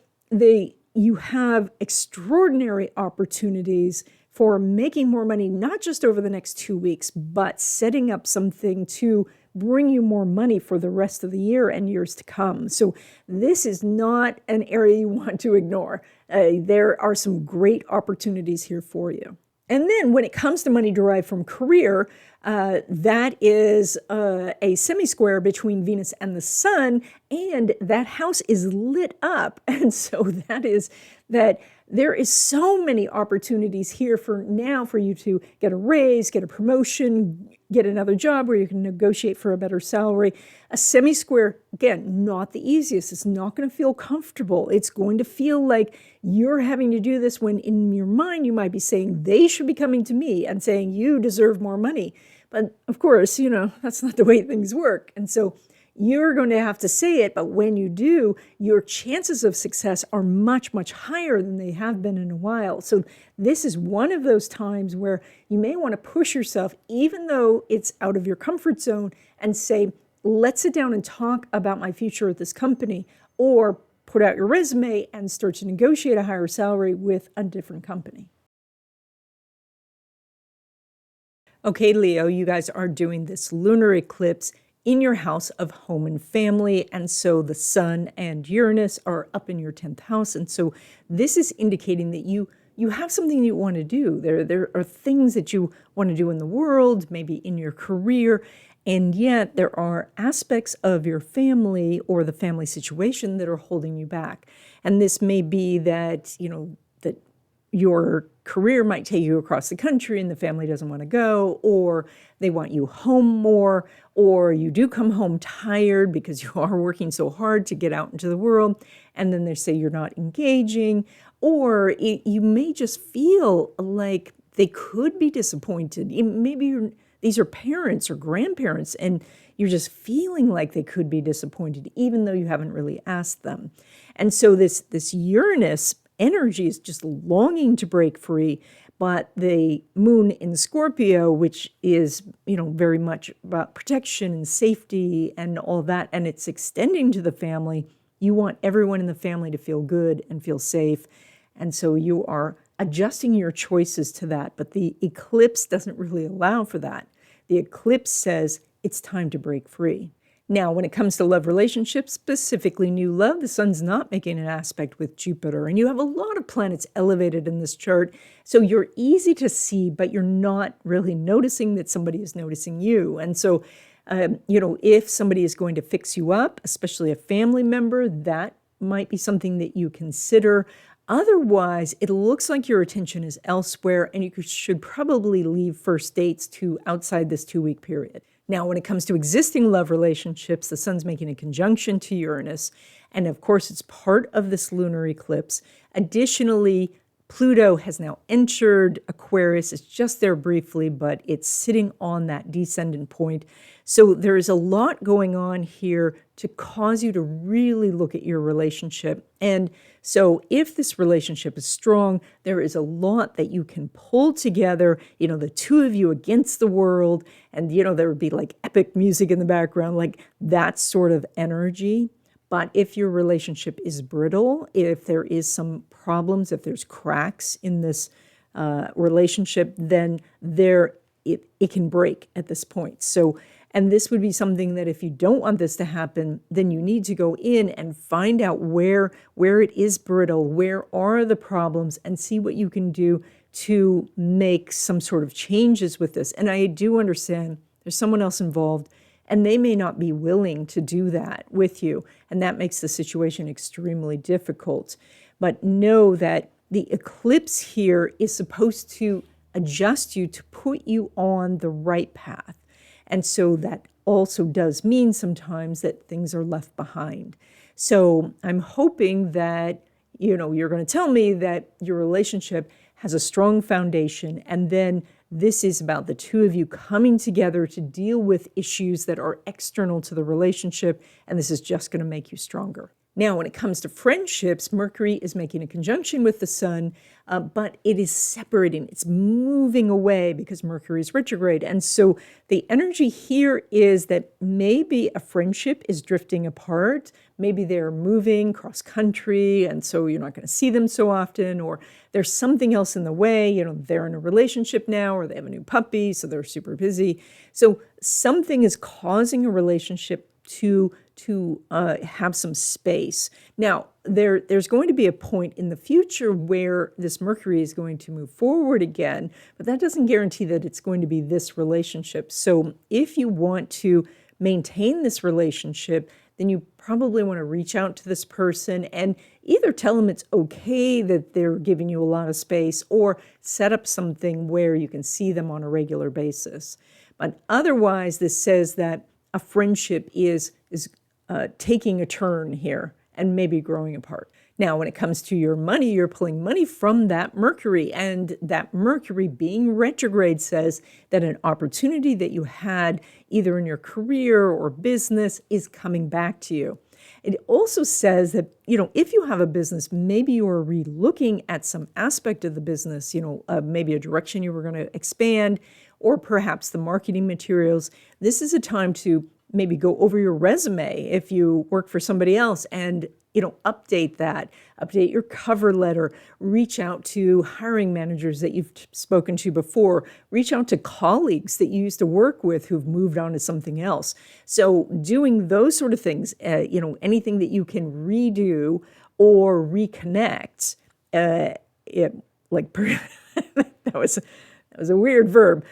you have extraordinary opportunities for making more money, not just over the next 2 weeks, but setting up something to bring you more money for the rest of the year and years to come. So this is not an area you want to ignore. There are some great opportunities here for you. And then when it comes to money derived from career, that is a semi-square between Venus and the Sun, and that house is lit up. And so that is that there is so many opportunities here for you to get a raise, get a promotion, get another job where you can negotiate for a better salary. A semi-square, again, not the easiest. It's not going to feel comfortable. It's going to feel like you're having to do this when in your mind you might be saying they should be coming to me and saying you deserve more money. But of course, that's not the way things work. And so you're going to have to say it, but when you do, your chances of success are much, much higher than they have been in a while. So this is one of those times where you may want to push yourself, even though it's out of your comfort zone, and say, let's sit down and talk about my future at this company, or put out your resume and start to negotiate a higher salary with a different company. Okay, Leo, you guys are doing this lunar eclipse in your house of home and family. And so the Sun and Uranus are up in your 10th house. And so this is indicating that you have something you want to do. There are things that you want to do in the world, maybe in your career, and yet there are aspects of your family or the family situation that are holding you back. And this may be that, that your career might take you across the country and the family doesn't want to go, or they want you home more, or you do come home tired because you are working so hard to get out into the world, and then they say you're not engaging, or you may just feel like they could be disappointed. Maybe these are parents or grandparents, and you're just feeling like they could be disappointed, even though you haven't really asked them. And so this Uranus energy is just longing to break free, but the moon in Scorpio, which is, very much about protection and safety and all that, and it's extending to the family. You want everyone in the family to feel good and feel safe. And so you are adjusting your choices to that, but the eclipse doesn't really allow for that. The eclipse says it's time to break free. Now, when it comes to love relationships, specifically new love, the Sun's not making an aspect with Jupiter, and you have a lot of planets elevated in this chart, so you're easy to see, but you're not really noticing that somebody is noticing you. And so, if somebody is going to fix you up, especially a family member, that might be something that you consider. Otherwise, it looks like your attention is elsewhere, and you should probably leave first dates to outside this 2-week period. Now, when it comes to existing love relationships, the Sun's making a conjunction to Uranus, and of course, it's part of this lunar eclipse. Additionally, Pluto has now entered Aquarius. It's just there briefly, but it's sitting on that descendant point. So there is a lot going on here to cause you to really look at your relationship. And so if this relationship is strong, there is a lot that you can pull together, the two of you against the world. And, there would be like epic music in the background, like that sort of energy. But if your relationship is brittle, if there is some problems, if there's cracks in this relationship, then it can break at this point. So, and this would be something that if you don't want this to happen, then you need to go in and find out where it is brittle, where are the problems, and see what you can do to make some sort of changes with this. And I do understand there's someone else involved, and they may not be willing to do that with you. And that makes the situation extremely difficult. But know that the eclipse here is supposed to adjust you to put you on the right path. And so that also does mean sometimes that things are left behind. So I'm hoping that, you're going to tell me that your relationship has a strong foundation, and then this is about the two of you coming together to deal with issues that are external to the relationship, and this is just going to make you stronger. Now, when it comes to friendships, Mercury is making a conjunction with the Sun, but it is separating. It's moving away because Mercury is retrograde. And so the energy here is that maybe a friendship is drifting apart. Maybe they're moving cross country, and so you're not going to see them so often, or there's something else in the way. They're in a relationship now, or they have a new puppy, so they're super busy. So something is causing a relationship to have some space. Now, there's going to be a point in the future where this Mercury is going to move forward again, but that doesn't guarantee that it's going to be this relationship. So if you want to maintain this relationship, then you probably want to reach out to this person and either tell them it's okay that they're giving you a lot of space, or set up something where you can see them on a regular basis. But otherwise, this says that a friendship is taking a turn here and maybe growing apart. Now, when it comes to your money, you're pulling money from that Mercury, and that Mercury being retrograde says that an opportunity that you had either in your career or business is coming back to you. It also says that, if you have a business, maybe you are re-looking at some aspect of the business, maybe a direction you were going to expand, or perhaps the marketing materials. This is a time to maybe go over your resume if you work for somebody else and, update your cover letter, reach out to hiring managers that you've spoken to before, reach out to colleagues that you used to work with who've moved on to something else. So doing those sort of things, anything that you can redo or reconnect, that was a weird verb.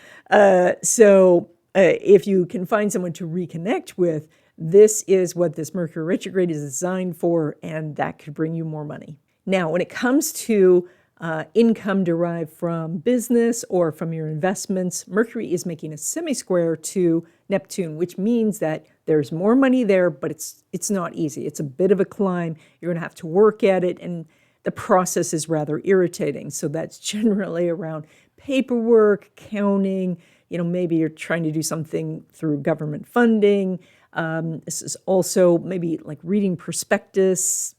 So if you can find someone to reconnect with, this is what this Mercury retrograde is designed for, and that could bring you more money. Now, when it comes to income derived from business or from your investments, Mercury is making a semi-square to Neptune, which means that there's more money there, but it's not easy. It's a bit of a climb. You're going to have to work at it, and the process is rather irritating. So that's generally around paperwork, counting. Maybe you're trying to do something through government funding. This is also maybe like reading prospectuses.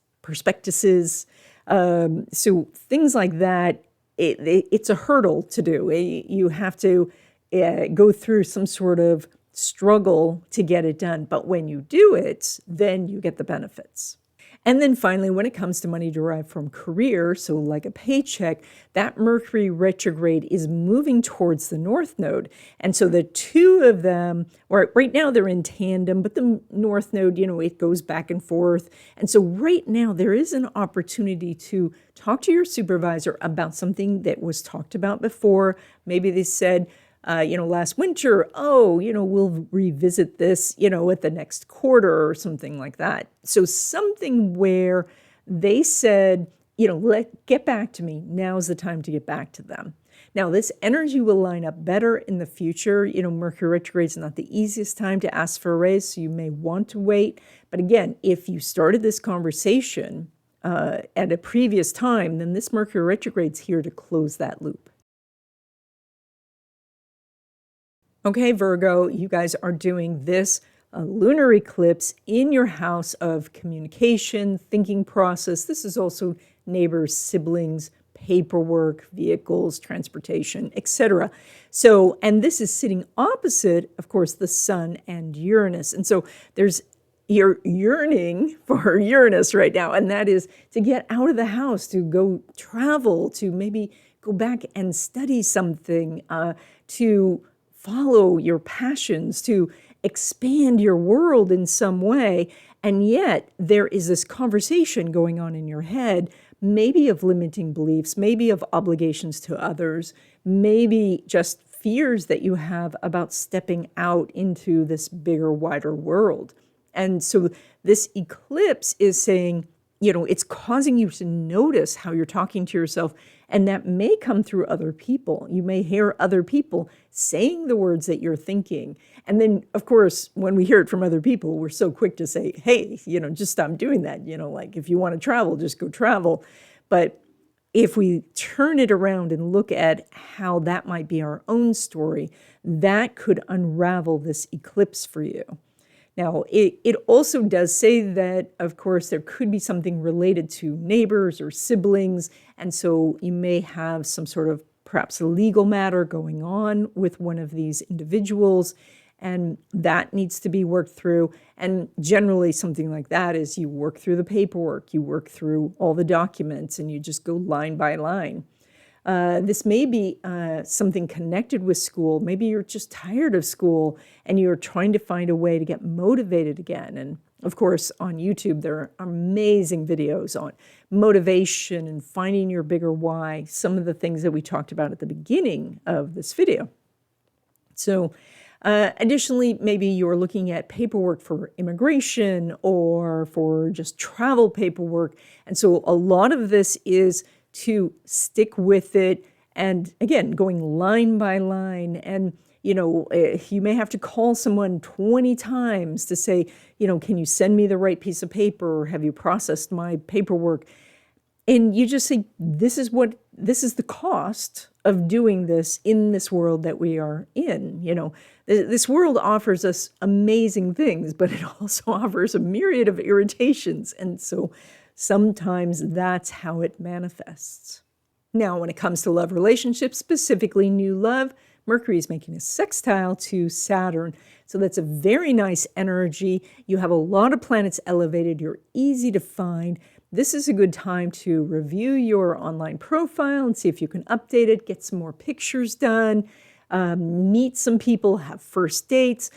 So things like that, it's a hurdle to do. You have to go through some sort of struggle to get it done. But when you do it, then you get the benefits. And then finally, when it comes to money derived from career, so like a paycheck, that Mercury retrograde is moving towards the North Node. And so the two of them, or right now they're in tandem, but the North Node, it goes back and forth. And so right now there is an opportunity to talk to your supervisor about something that was talked about before. Maybe they said, last winter, we'll revisit this, at the next quarter or something like that. So something where they said, get back to me. Now's the time to get back to them. Now, this energy will line up better in the future. Mercury retrograde is not the easiest time to ask for a raise, so you may want to wait. But again, if you started this conversation at a previous time, then this Mercury retrograde is here to close that loop. Okay, Virgo, you guys are doing this lunar eclipse in your house of communication, thinking process. This is also neighbors, siblings, paperwork, vehicles, transportation, etc. So, and this is sitting opposite, of course, the Sun and Uranus. And so you're yearning for Uranus right now, and that is to get out of the house, to go travel, to maybe go back and study something, to follow your passions, to expand your world in some way. And yet there is this conversation going on in your head, maybe of limiting beliefs, maybe of obligations to others, maybe just fears that you have about stepping out into this bigger, wider world. And so this eclipse is saying, it's causing you to notice how you're talking to yourself, and that may come through other people. You may hear other people saying the words that you're thinking. And then, of course, when we hear it from other people, we're so quick to say, hey, just stop doing that. Like if you want to travel, just go travel. But if we turn it around and look at how that might be our own story, that could unravel this eclipse for you. Now, it also does say that, of course, there could be something related to neighbors or siblings, and so you may have some sort of perhaps a legal matter going on with one of these individuals, and that needs to be worked through. And generally, something like that is you work through the paperwork, you work through all the documents, and you just go line by line. This may be something connected with school. Maybe you're just tired of school and you're trying to find a way to get motivated again. And of course, on YouTube, there are amazing videos on motivation and finding your bigger why, some of the things that we talked about at the beginning of this video. So additionally, maybe you're looking at paperwork for immigration or for just travel paperwork. And so a lot of this is to stick with it, and again, going line by line. And you may have to call someone 20 times to say, can you send me the right piece of paper, or have you processed my paperwork? And you just say, this is the cost of doing this in this world that we are in. This world offers us amazing things, but it also offers a myriad of irritations. And so sometimes that's how it manifests. Now, when it comes to love relationships, specifically new love, Mercury is making a sextile to Saturn. So that's a very nice energy. You have a lot of planets elevated. You're easy to find. This is a good time to review your online profile and see if you can update it, get some more pictures done, meet some people, have first dates.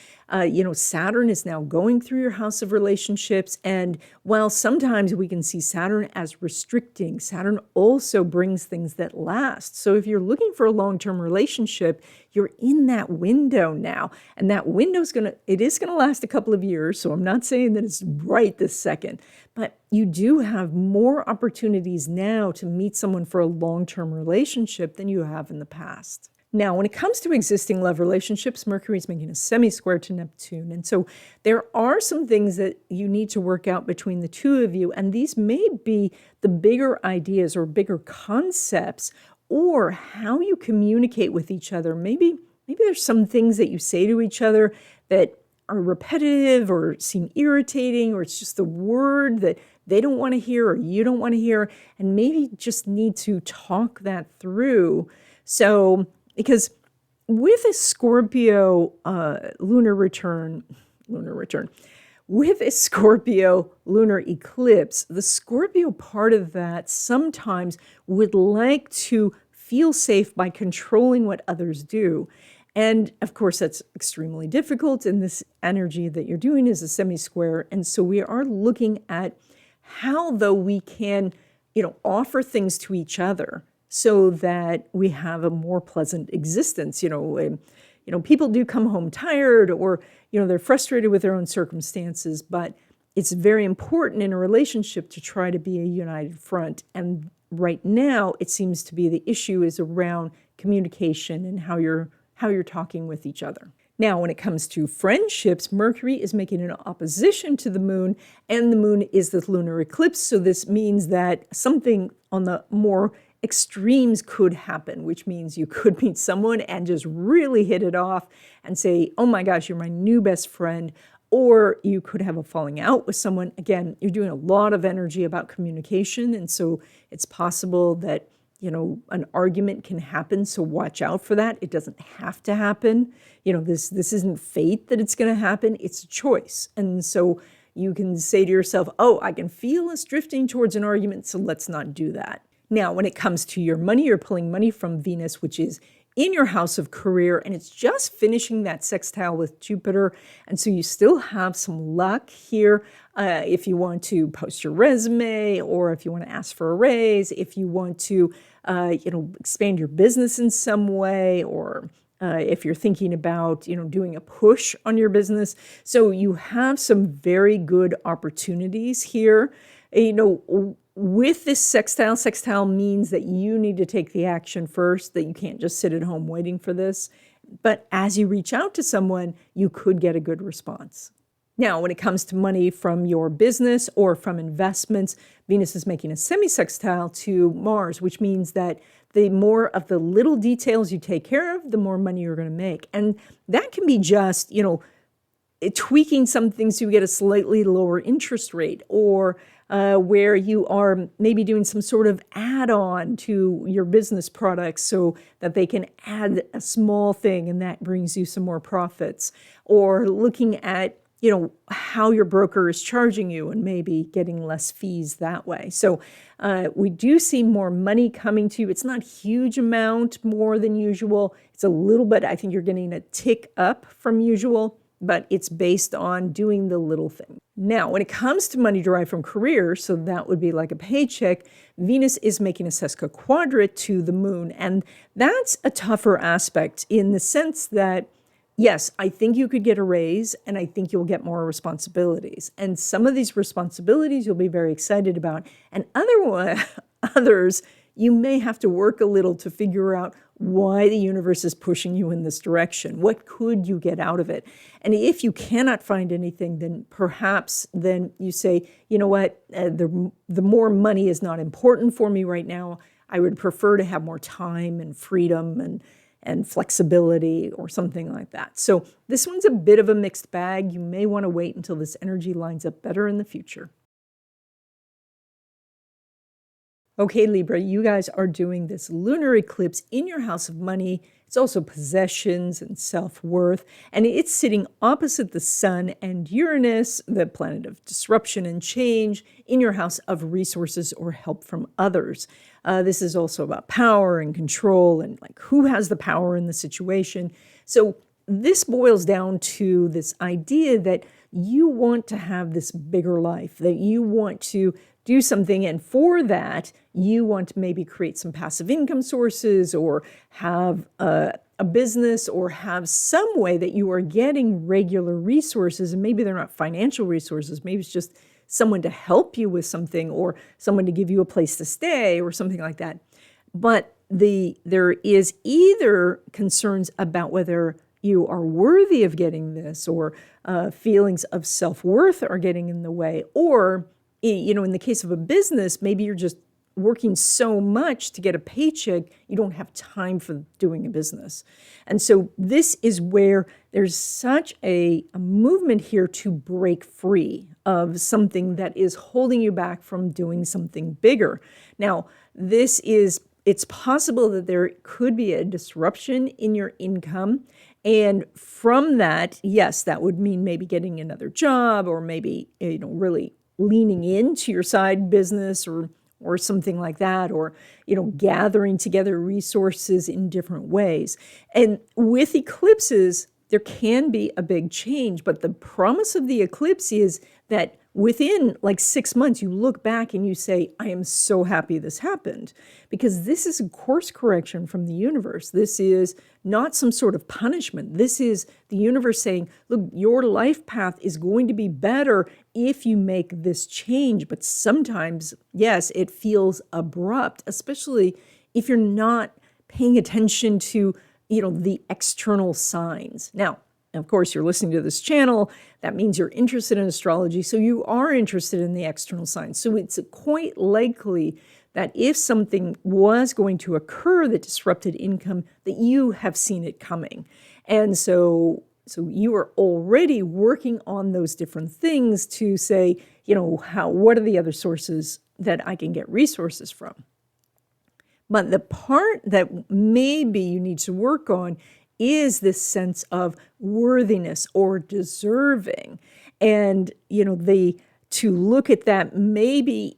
Saturn is now going through your house of relationships. And while sometimes we can see Saturn as restricting, Saturn also brings things that last. So if you're looking for a long-term relationship, you're in that window now. And that window is going to last a couple of years. So I'm not saying that it's right this second, but you do have more opportunities now to meet someone for a long-term relationship than you have in the past. Now, when it comes to existing love relationships, Mercury is making a semi-square to Neptune. And so there are some things that you need to work out between the two of you. And these may be the bigger ideas or bigger concepts, or how you communicate with each other. Maybe there's some things that you say to each other that are repetitive or seem irritating, or it's just a word that they don't want to hear or you don't want to hear. And maybe just need to talk that through. So because with a Scorpio lunar return, with a Scorpio lunar eclipse, the Scorpio part of that sometimes would like to feel safe by controlling what others do. And of course, that's extremely difficult. And this energy that you're doing is a semi-square. And so we are looking at how, though, we can, offer things to each other so that we have a more pleasant existence. People do come home tired, or, they're frustrated with their own circumstances, but it's very important in a relationship to try to be a united front. And right now, it seems to be the issue is around communication and how you're talking with each other. Now, when it comes to friendships, Mercury is making an opposition to the moon, and the moon is the lunar eclipse. So this means that something on the more extremes could happen, which means you could meet someone and just really hit it off and say, oh my gosh, you're my new best friend. Or you could have a falling out with someone. Again, you're doing a lot of energy about communication. And so it's possible that, an argument can happen. So watch out for that. It doesn't have to happen. This isn't fate that it's going to happen. It's a choice. And so you can say to yourself, oh, I can feel us drifting towards an argument, so let's not do that. Now, when it comes to your money, you're pulling money from Venus, which is in your house of career, and it's just finishing that sextile with Jupiter. And so you still have some luck here if you want to post your resume, or if you want to ask for a raise, if you want to, expand your business in some way, or if you're thinking about, doing a push on your business. So you have some very good opportunities here. with this sextile means that you need to take the action first, that you can't just sit at home waiting for this. But as you reach out to someone, you could get a good response. Now, when it comes to money from your business or from investments, Venus is making a semi-sextile to Mars, which means that the more of the little details you take care of, the more money you're going to make. And that can be just, tweaking some things so you get a slightly lower interest rate, or where you are maybe doing some sort of add-on to your business products so that they can add a small thing and that brings you some more profits, or looking at how your broker is charging you and maybe getting less fees that way. So we do see more money coming to you. It's not a huge amount more than usual. It's a little bit, I think you're getting a tick up from usual, but it's based on doing the little thing. Now, when it comes to money derived from career, so that would be like a paycheck, Venus is making a sesquiquadrate to the moon. And that's a tougher aspect in the sense that, yes, I think you could get a raise and I think you'll get more responsibilities. And some of these responsibilities you'll be very excited about. And others, you may have to work a little to figure out why the universe is pushing you in this direction. What could you get out of it? And if you cannot find anything, then perhaps then you say, you know what, the more money is not important for me right now. I would prefer to have more time and freedom and flexibility or something like that. So this one's a bit of a mixed bag. You may want to wait until this energy lines up better in the future. Okay, Libra, you guys are doing this lunar eclipse in your house of money. It's also possessions and self-worth, and it's sitting opposite the sun and Uranus, the planet of disruption and change, in your house of resources or help from others. This is also about power and control and like who has the power in the situation. So this boils down to this idea that you want to have this bigger life, that you want to do something, and for that, you want to maybe create some passive income sources or have a business or have some way that you are getting regular resources, and maybe they're not financial resources, maybe it's just someone to help you with something or someone to give you a place to stay or something like that. But there is either concerns about whether you are worthy of getting this, or feelings of self-worth are getting in the way, or in the case of a business, maybe you're just working so much to get a paycheck, you don't have time for doing a business. And so this is where there's such a movement here to break free of something that is holding you back from doing something bigger. Now, it's possible that there could be a disruption in your income. And from that, yes, that would mean maybe getting another job, or maybe, really leaning into your side business or something like that, or, gathering together resources in different ways. And with eclipses, there can be a big change, but the promise of the eclipse is that within like 6 months, you look back and you say, I am so happy this happened, because this is a course correction from the universe. This is not some sort of punishment. This is the universe saying, look, your life path is going to be better if you make this change. But sometimes, yes, it feels abrupt, especially if you're not paying attention to, the external signs. Now, of course, you're listening to this channel. That means you're interested in astrology, so you are interested in the external signs. So it's quite likely that if something was going to occur that disrupted income, that you have seen it coming. And so you are already working on those different things to say, what are the other sources that I can get resources from? But the part that maybe you need to work on is this sense of worthiness or deserving. And, to look at that, maybe,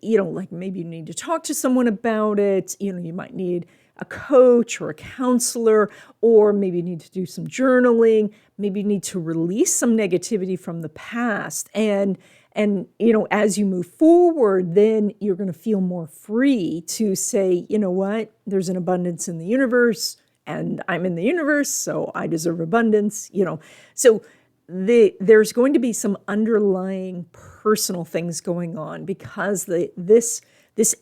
maybe you need to talk to someone about it. You might need a coach or a counselor, or maybe you need to do some journaling. Maybe you need to release some negativity from the past. And as you move forward, then you're going to feel more free to say, you know what, there's an abundance in the universe, and I'm in the universe, so I deserve abundance, So there's going to be some underlying personal things going on because this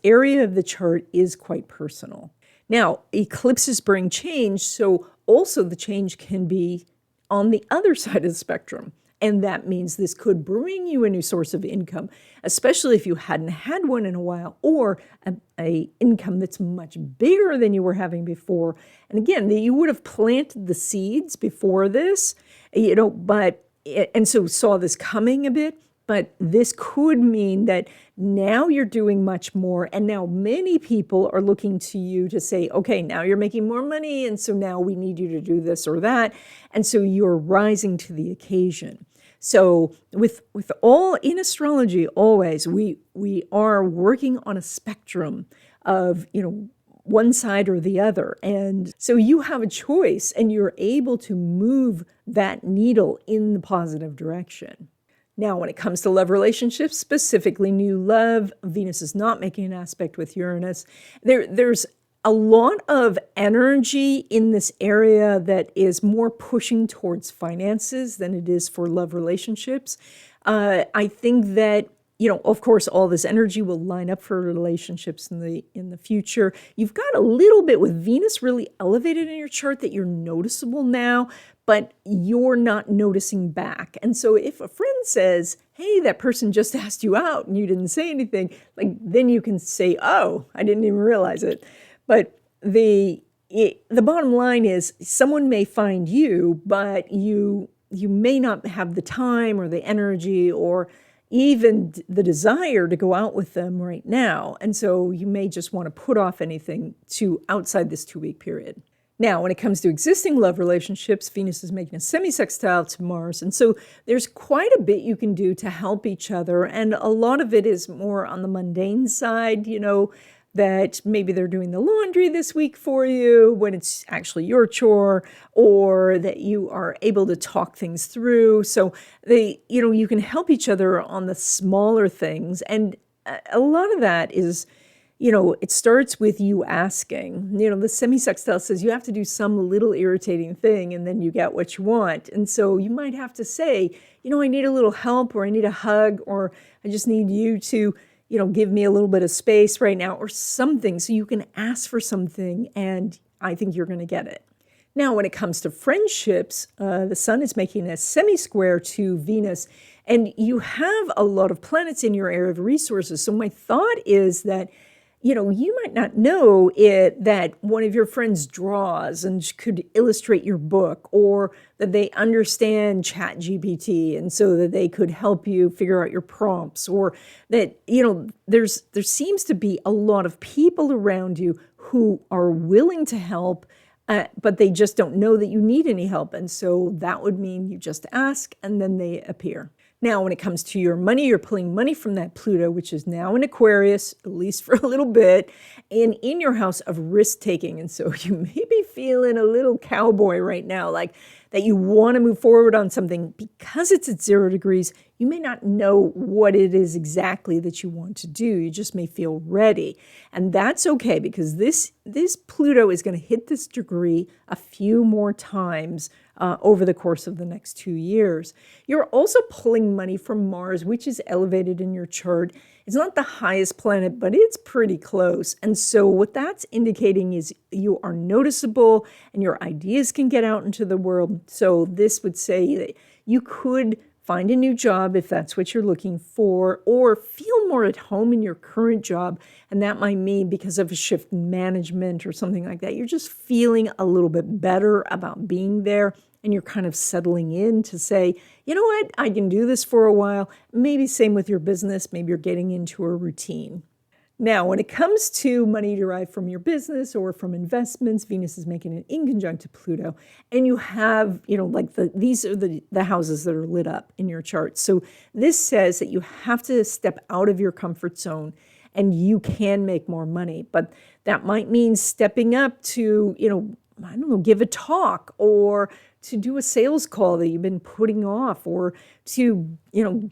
area of the chart is quite personal. Now, eclipses bring change, so also the change can be on the other side of the spectrum. And that means this could bring you a new source of income, especially if you hadn't had one in a while, or a income that's much bigger than you were having before. And again, you would have planted the seeds before this, and so saw this coming a bit. But this could mean that now you're doing much more, and now many people are looking to you to say, okay, now you're making more money, and so now we need you to do this or that. And so you're rising to the occasion. So with all in astrology, always we are working on a spectrum of, one side or the other. And so you have a choice, and you're able to move that needle in the positive direction. Now, when it comes to love relationships, specifically new love, Venus is not making an aspect with Uranus. There's a lot of energy in this area that is more pushing towards finances than it is for love relationships. I think that, of course, all this energy will line up for relationships in the future. You've got a little bit with Venus really elevated in your chart that you're noticeable now, but you're not noticing back. And so if a friend says, hey, that person just asked you out and you didn't say anything, then you can say, oh, I didn't even realize it. But the bottom line is someone may find you, but you may not have the time or the energy or even the desire to go out with them right now. And so you may just want to put off anything to outside this 2-week period. Now, when it comes to existing love relationships, Venus is making a semi-sextile to Mars. And so there's quite a bit you can do to help each other. And a lot of it is more on the mundane side, that maybe they're doing the laundry this week for you when it's actually your chore, or that you are able to talk things through. So you can help each other on the smaller things. And a lot of that is, it starts with you asking. The semi-sextile says you have to do some little irritating thing and then you get what you want. And so you might have to say, I need a little help, or I need a hug, or I just need you to give me a little bit of space right now, or something. So you can ask for something, and I think you're going to get it. Now, when it comes to friendships, the sun is making a semi-square to Venus, and you have a lot of planets in your area of resources. So my thought is that, you might not know that one of your friends draws and could illustrate your book, or that they understand ChatGPT, and so that they could help you figure out your prompts, or that, there seems to be a lot of people around you who are willing to help, but they just don't know that you need any help. And so that would mean you just ask and then they appear. Now, when it comes to your money, you're pulling money from that Pluto, which is now in Aquarius, at least for a little bit, and in your house of risk-taking. And so you may be feeling a little cowboy right now, like that you want to move forward on something. Because it's at 0 degrees, you may not know what it is exactly that you want to do. You just may feel ready. And that's okay, because this Pluto is going to hit this degree a few more times over the course of the next 2 years. You're also pulling money from Mars, which is elevated in your chart. It's not the highest planet, but it's pretty close. And so what that's indicating is you are noticeable and your ideas can get out into the world. So this would say that you could find a new job if that's what you're looking for, or feel more at home in your current job. And that might mean because of a shift in management or something like that, you're just feeling a little bit better about being there, and you're kind of settling in to say, you know what, I can do this for a while. Maybe same with your business. Maybe you're getting into a routine. Now, when it comes to money derived from your business or from investments, Venus is making an inconjunct to Pluto, and you have, these are the houses that are lit up in your chart. So this says that you have to step out of your comfort zone, and you can make more money. But that might mean stepping up to, give a talk, or to do a sales call that you've been putting off, or to,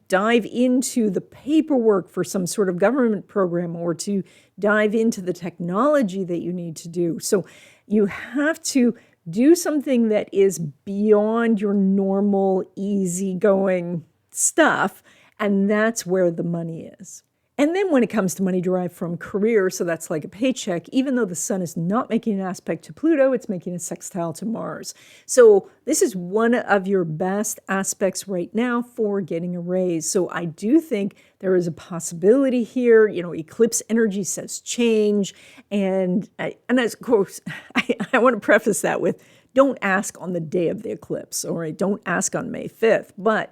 dive into the paperwork for some sort of government program, or to dive into the technology that you need to do. So you have to do something that is beyond your normal, easygoing stuff. And that's where the money is. And then when it comes to money derived from career, so that's like a paycheck, even though the sun is not making an aspect to Pluto, it's making a sextile to Mars. So this is one of your best aspects right now for getting a raise. So I do think there is a possibility here. Eclipse energy says change. And of course, I want to preface that with, don't ask on the day of the eclipse, all right? Don't ask on May 5th. But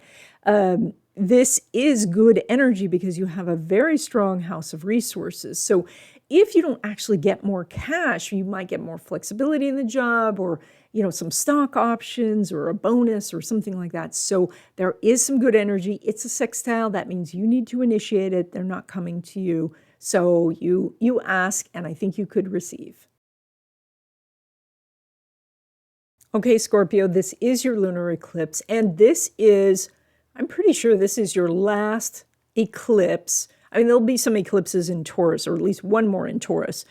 this is good energy because you have a very strong house of resources. So if you don't actually get more cash, you might get more flexibility in the job, or some stock options or a bonus or something like that. So there is some good energy. It's a sextile. That means you need to initiate it. They're not coming to you. So you ask, and I think you could receive. Okay, Scorpio, this is your lunar eclipse, and I'm pretty sure this is your last eclipse. I mean, there'll be some eclipses in Taurus, or at least one more in Taurus.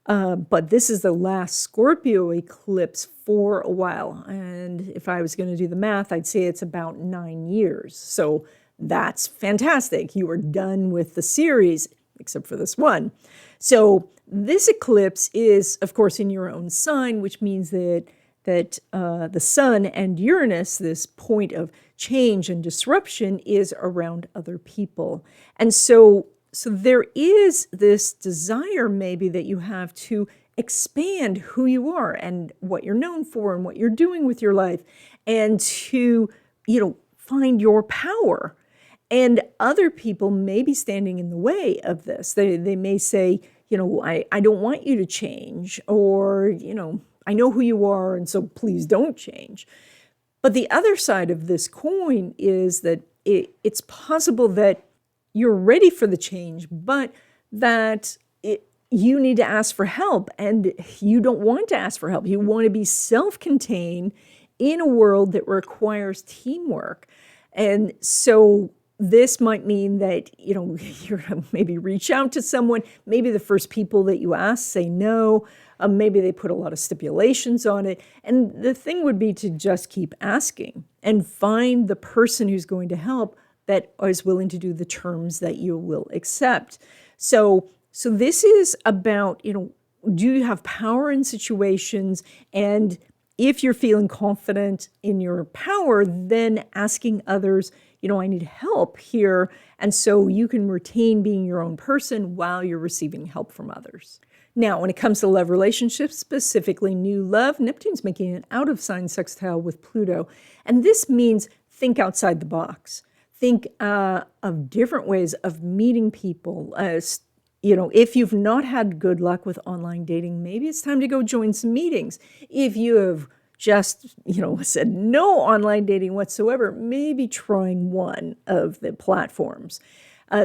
But this is the last Scorpio eclipse for a while. And if I was going to do the math, I'd say it's about 9 years. So that's fantastic. You are done with the series, except for this one. So this eclipse is, of course, in your own sign, which means that the sun and Uranus, this point of change and disruption, is around other people. And so there is this desire maybe that you have to expand who you are and what you're known for and what you're doing with your life, and to, find your power. And other people may be standing in the way of this. They may say, I don't want you to change, or, I know who you are, and so please don't change. But the other side of this coin is that it's possible that you're ready for the change, but that you need to ask for help, and you don't want to ask for help. You want to be self-contained in a world that requires teamwork. And so this might mean that, you're going to maybe reach out to someone. Maybe the first people that you ask say no. Maybe they put a lot of stipulations on it. And the thing would be to just keep asking and find the person who's going to help that is willing to do the terms that you will accept. So this is about, do you have power in situations? And if you're feeling confident in your power, then asking others, I need help here. And so you can retain being your own person while you're receiving help from others. Now, when it comes to love relationships, specifically new love, Neptune's making an out-of-sign sextile with Pluto. And this means think outside the box. Think of different ways of meeting people. If you've not had good luck with online dating, maybe it's time to go join some meetings. If you have just, said no online dating whatsoever, maybe trying one of the platforms.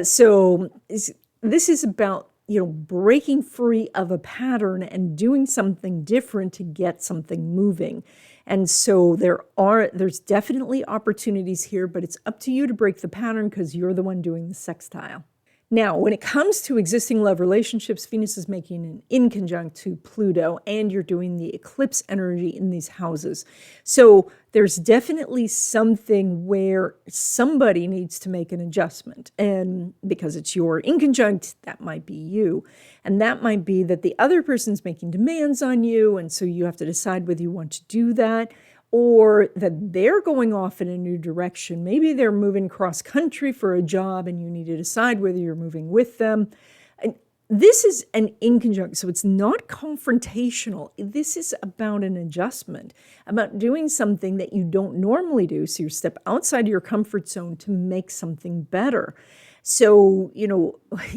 So this is about, breaking free of a pattern and doing something different to get something moving. And so there's definitely opportunities here, but it's up to you to break the pattern because you're the one doing the sextile. Now, when it comes to existing love relationships, Venus is making an inconjunct to Pluto, and you're doing the eclipse energy in these houses. So there's definitely something where somebody needs to make an adjustment. And because it's your inconjunct, that might be you. And that might be that the other person's making demands on you, and so you have to decide whether you want to do that, or that they're going off in a new direction. Maybe they're moving cross country for a job and you need to decide whether you're moving with them. And this is an inconjunct, so it's not confrontational. This is about an adjustment, about doing something that you don't normally do. So you step outside your comfort zone to make something better. So,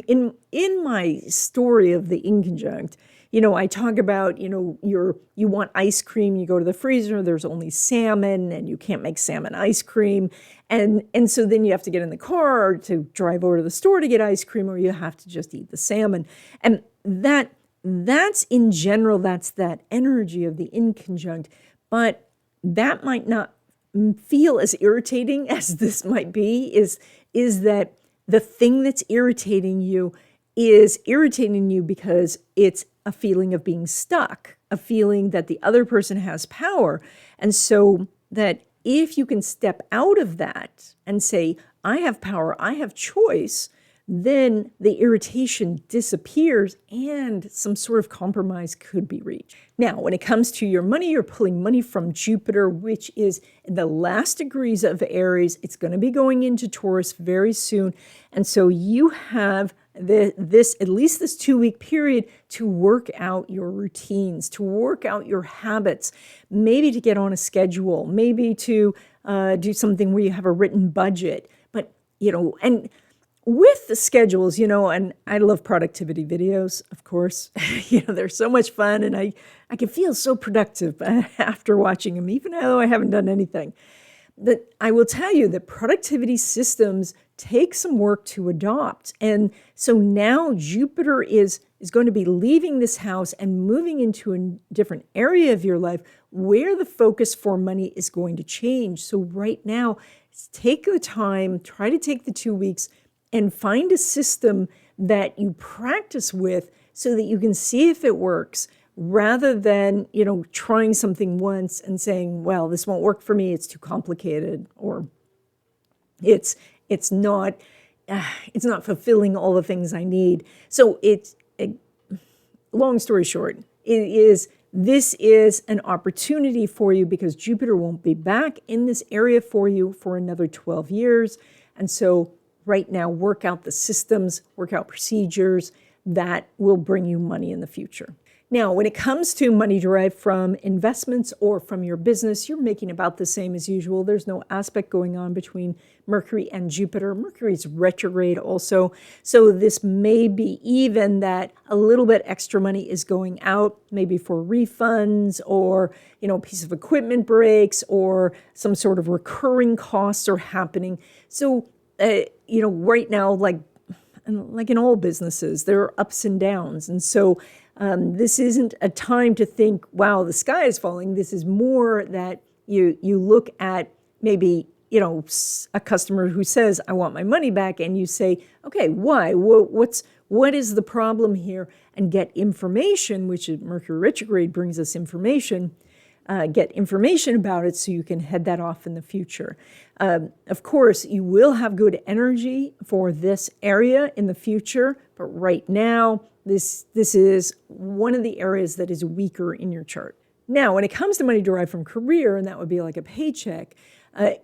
in my story of the inconjunct, I talk about, you want ice cream, you go to the freezer, there's only salmon, and you can't make salmon ice cream. And so then you have to get in the car to drive over to the store to get ice cream, or you have to just eat the salmon. And that's in general, that's that energy of the inconjunct. But that might not feel as irritating as this might be, is that the thing that's irritating you is irritating you because it's a feeling of being stuck, a feeling that the other person has power. And so that if you can step out of that and say, I have power, I have choice, then the irritation disappears and some sort of compromise could be reached. Now, when it comes to your money, you're pulling money from Jupiter, which is in the last degrees of Aries. It's going to be going into Taurus very soon. And so you have at least this 2-week period to work out your routines, to work out your habits, maybe to get on a schedule, maybe to do something where you have a written budget. But, and with the schedules, and I love productivity videos, of course, they're so much fun and I can feel so productive after watching them, even though I haven't done anything. But I will tell you that productivity systems take some work to adopt. And so now Jupiter is going to be leaving this house and moving into a different area of your life where the focus for money is going to change. So right now, take the time, try to take the 2 weeks and find a system that you practice with so that you can see if it works, rather than, trying something once and saying, well, this won't work for me, it's too complicated, or it's not fulfilling all the things I need. So long story short, this is an opportunity for you because Jupiter won't be back in this area for you for another 12 years. And so right now, work out the systems, work out procedures that will bring you money in the future. Now, when it comes to money derived from investments or from your business, you're making about the same as usual. There's no aspect going on between Mercury and Jupiter. Mercury's retrograde also. So this may be even that a little bit extra money is going out, maybe for refunds or, a piece of equipment breaks or some sort of recurring costs are happening. So, right now, like in all businesses, there are ups and downs. And so this isn't a time to think, wow, the sky is falling. This is more that you look at maybe, a customer who says, I want my money back. And you say, okay, why? What is the problem here? And get information, which is Mercury retrograde brings us information. Get information about it so you can head that off in the future. Of course, you will have good energy for this area in the future, but right now, this is one of the areas that is weaker in your chart. Now, when it comes to money derived from career, and that would be like a paycheck,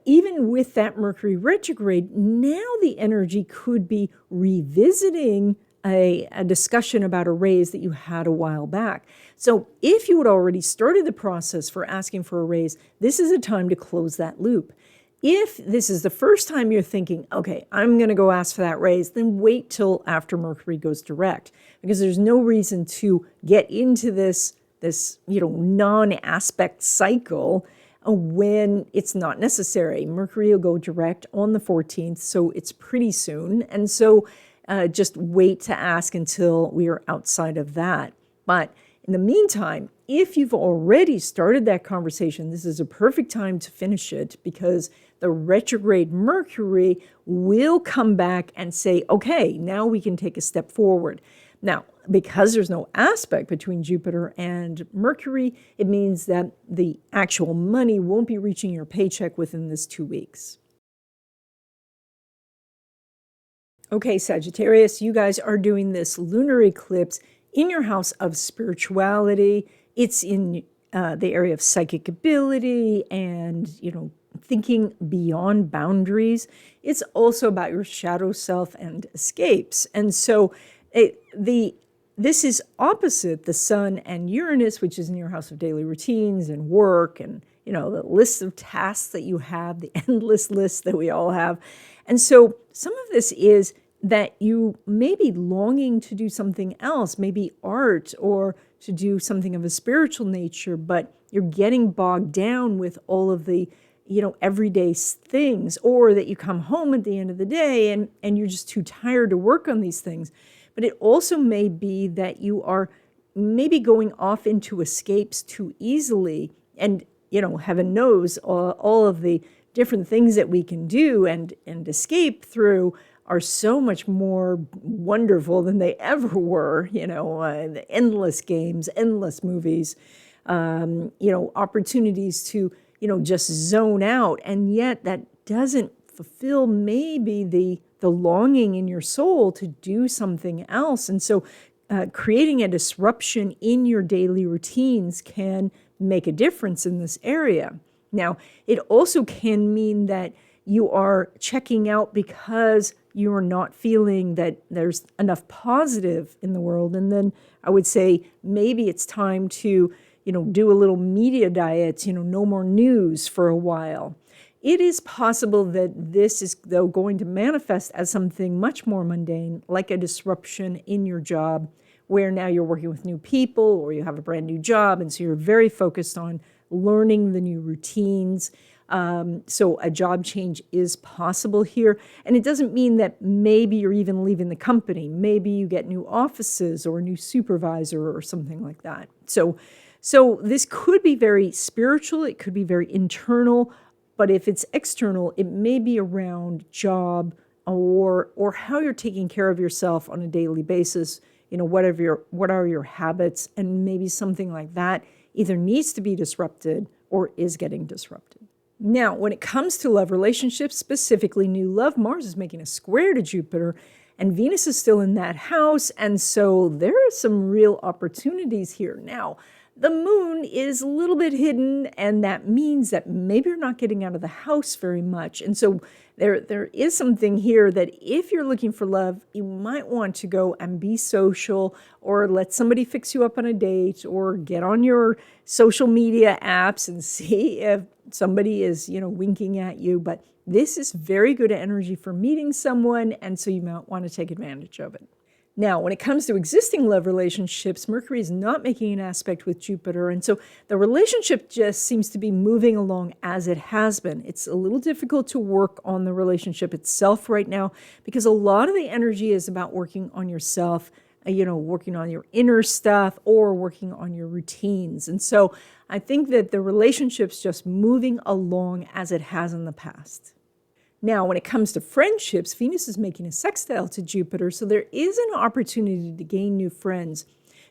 even with that Mercury retrograde, now the energy could be revisiting a discussion about a raise that you had a while back. So if you had already started the process for asking for a raise, this is a time to close that loop. If this is the first time you're thinking, okay, I'm going to go ask for that raise, then wait till after Mercury goes direct, because there's no reason to get into this non-aspect cycle when it's not necessary. Mercury will go direct on the 14th, so it's pretty soon. And so just wait to ask until we are outside of that. But in the meantime, if you've already started that conversation, this is a perfect time to finish it, because the retrograde Mercury will come back and say, okay, now we can take a step forward. Now, because there's no aspect between Jupiter and Mercury, it means that the actual money won't be reaching your paycheck within this 2 weeks. Okay, Sagittarius, you guys are doing this lunar eclipse in your house of spirituality. It's in the area of psychic ability and, thinking beyond boundaries. It's also about your shadow self and escapes. And so this is opposite the Sun and Uranus, which is in your house of daily routines and work and, the list of tasks that you have, the endless list that we all have. And so some of this is that you may be longing to do something else, maybe art or to do something of a spiritual nature, but you're getting bogged down with all of the, everyday things, or that you come home at the end of the day and you're just too tired to work on these things. But it also may be that you are maybe going off into escapes too easily. And, heaven knows all of the different things that we can do and escape through are so much more wonderful than they ever were, the endless games, endless movies, opportunities to, just zone out. And yet that doesn't fulfill maybe the longing in your soul to do something else. And so creating a disruption in your daily routines can make a difference in this area. Now, it also can mean that you are checking out because you are not feeling that there's enough positive in the world. And then I would say maybe it's time to, do a little media diet, no more news for a while. It is possible that this is, though, going to manifest as something much more mundane, like a disruption in your job, where now you're working with new people or you have a brand new job. And so you're very focused on learning the new routines. So a job change is possible here. And it doesn't mean that maybe you're even leaving the company. Maybe you get new offices or a new supervisor or something like that. So this could be very spiritual. It could be very internal. But if it's external, it may be around job or how you're taking care of yourself on a daily basis. What are your habits? And maybe something like that either needs to be disrupted or is getting disrupted. Now, when it comes to love relationships, specifically new love, Mars is making a square to Jupiter, and Venus is still in that house. And so there are some real opportunities here. Now, the moon is a little bit hidden, and that means that maybe you're not getting out of the house very much. And so there is something here that if you're looking for love, you might want to go and be social or let somebody fix you up on a date or get on your social media apps and see if somebody is, winking at you. But this is very good energy for meeting someone, and so you might want to take advantage of it. Now, when it comes to existing love relationships, Mercury is not making an aspect with Jupiter, and so the relationship just seems to be moving along as it has been. It's a little difficult to work on the relationship itself right now because a lot of the energy is about working on yourself, working on your inner stuff or working on your routines. And so I think that the relationship's just moving along as it has in the past. Now, when it comes to friendships, Venus is making a sextile to Jupiter, so there is an opportunity to gain new friends.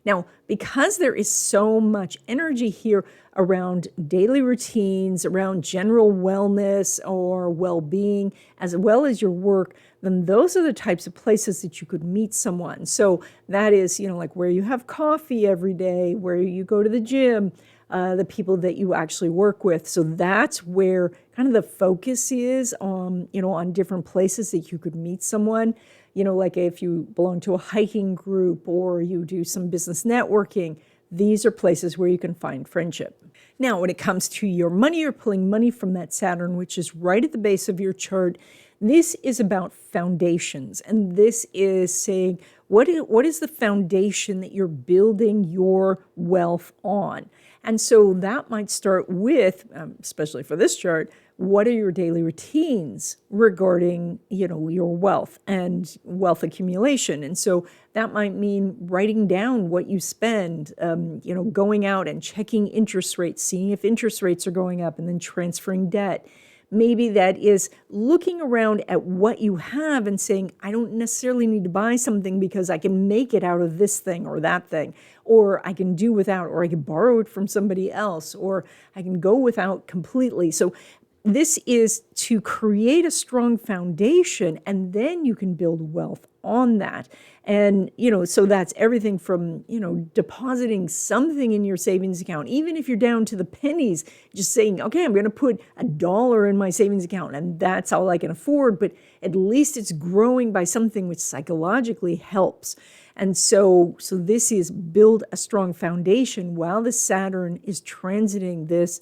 Now, because there is so much energy here around daily routines, around general wellness or well-being, as well as your work, then those are the types of places that you could meet someone. So that is, like where you have coffee every day, where you go to the gym, the people that you actually work with. So that's where kind of the focus is on, on different places that you could meet someone. Like if you belong to a hiking group or you do some business networking, these are places where you can find friendship. Now, when it comes to your money, you're pulling money from that Saturn, which is right at the base of your chart. This is about foundations, and this is saying, what is the foundation that you're building your wealth on? And so that might start with, especially for this chart, what are your daily routines regarding, your wealth and wealth accumulation? And so that might mean writing down what you spend, going out and checking interest rates, seeing if interest rates are going up, and then transferring debt. Maybe that is looking around at what you have and saying, I don't necessarily need to buy something because I can make it out of this thing or that thing, or I can do without, or I can borrow it from somebody else, or I can go without completely. So this is to create a strong foundation, and then you can build wealth on that. And, so that's everything from, depositing something in your savings account, even if you're down to the pennies, just saying, okay, I'm going to put $1 in my savings account and that's all I can afford. But at least it's growing by something which psychologically helps. And so this is build a strong foundation while the Saturn is transiting this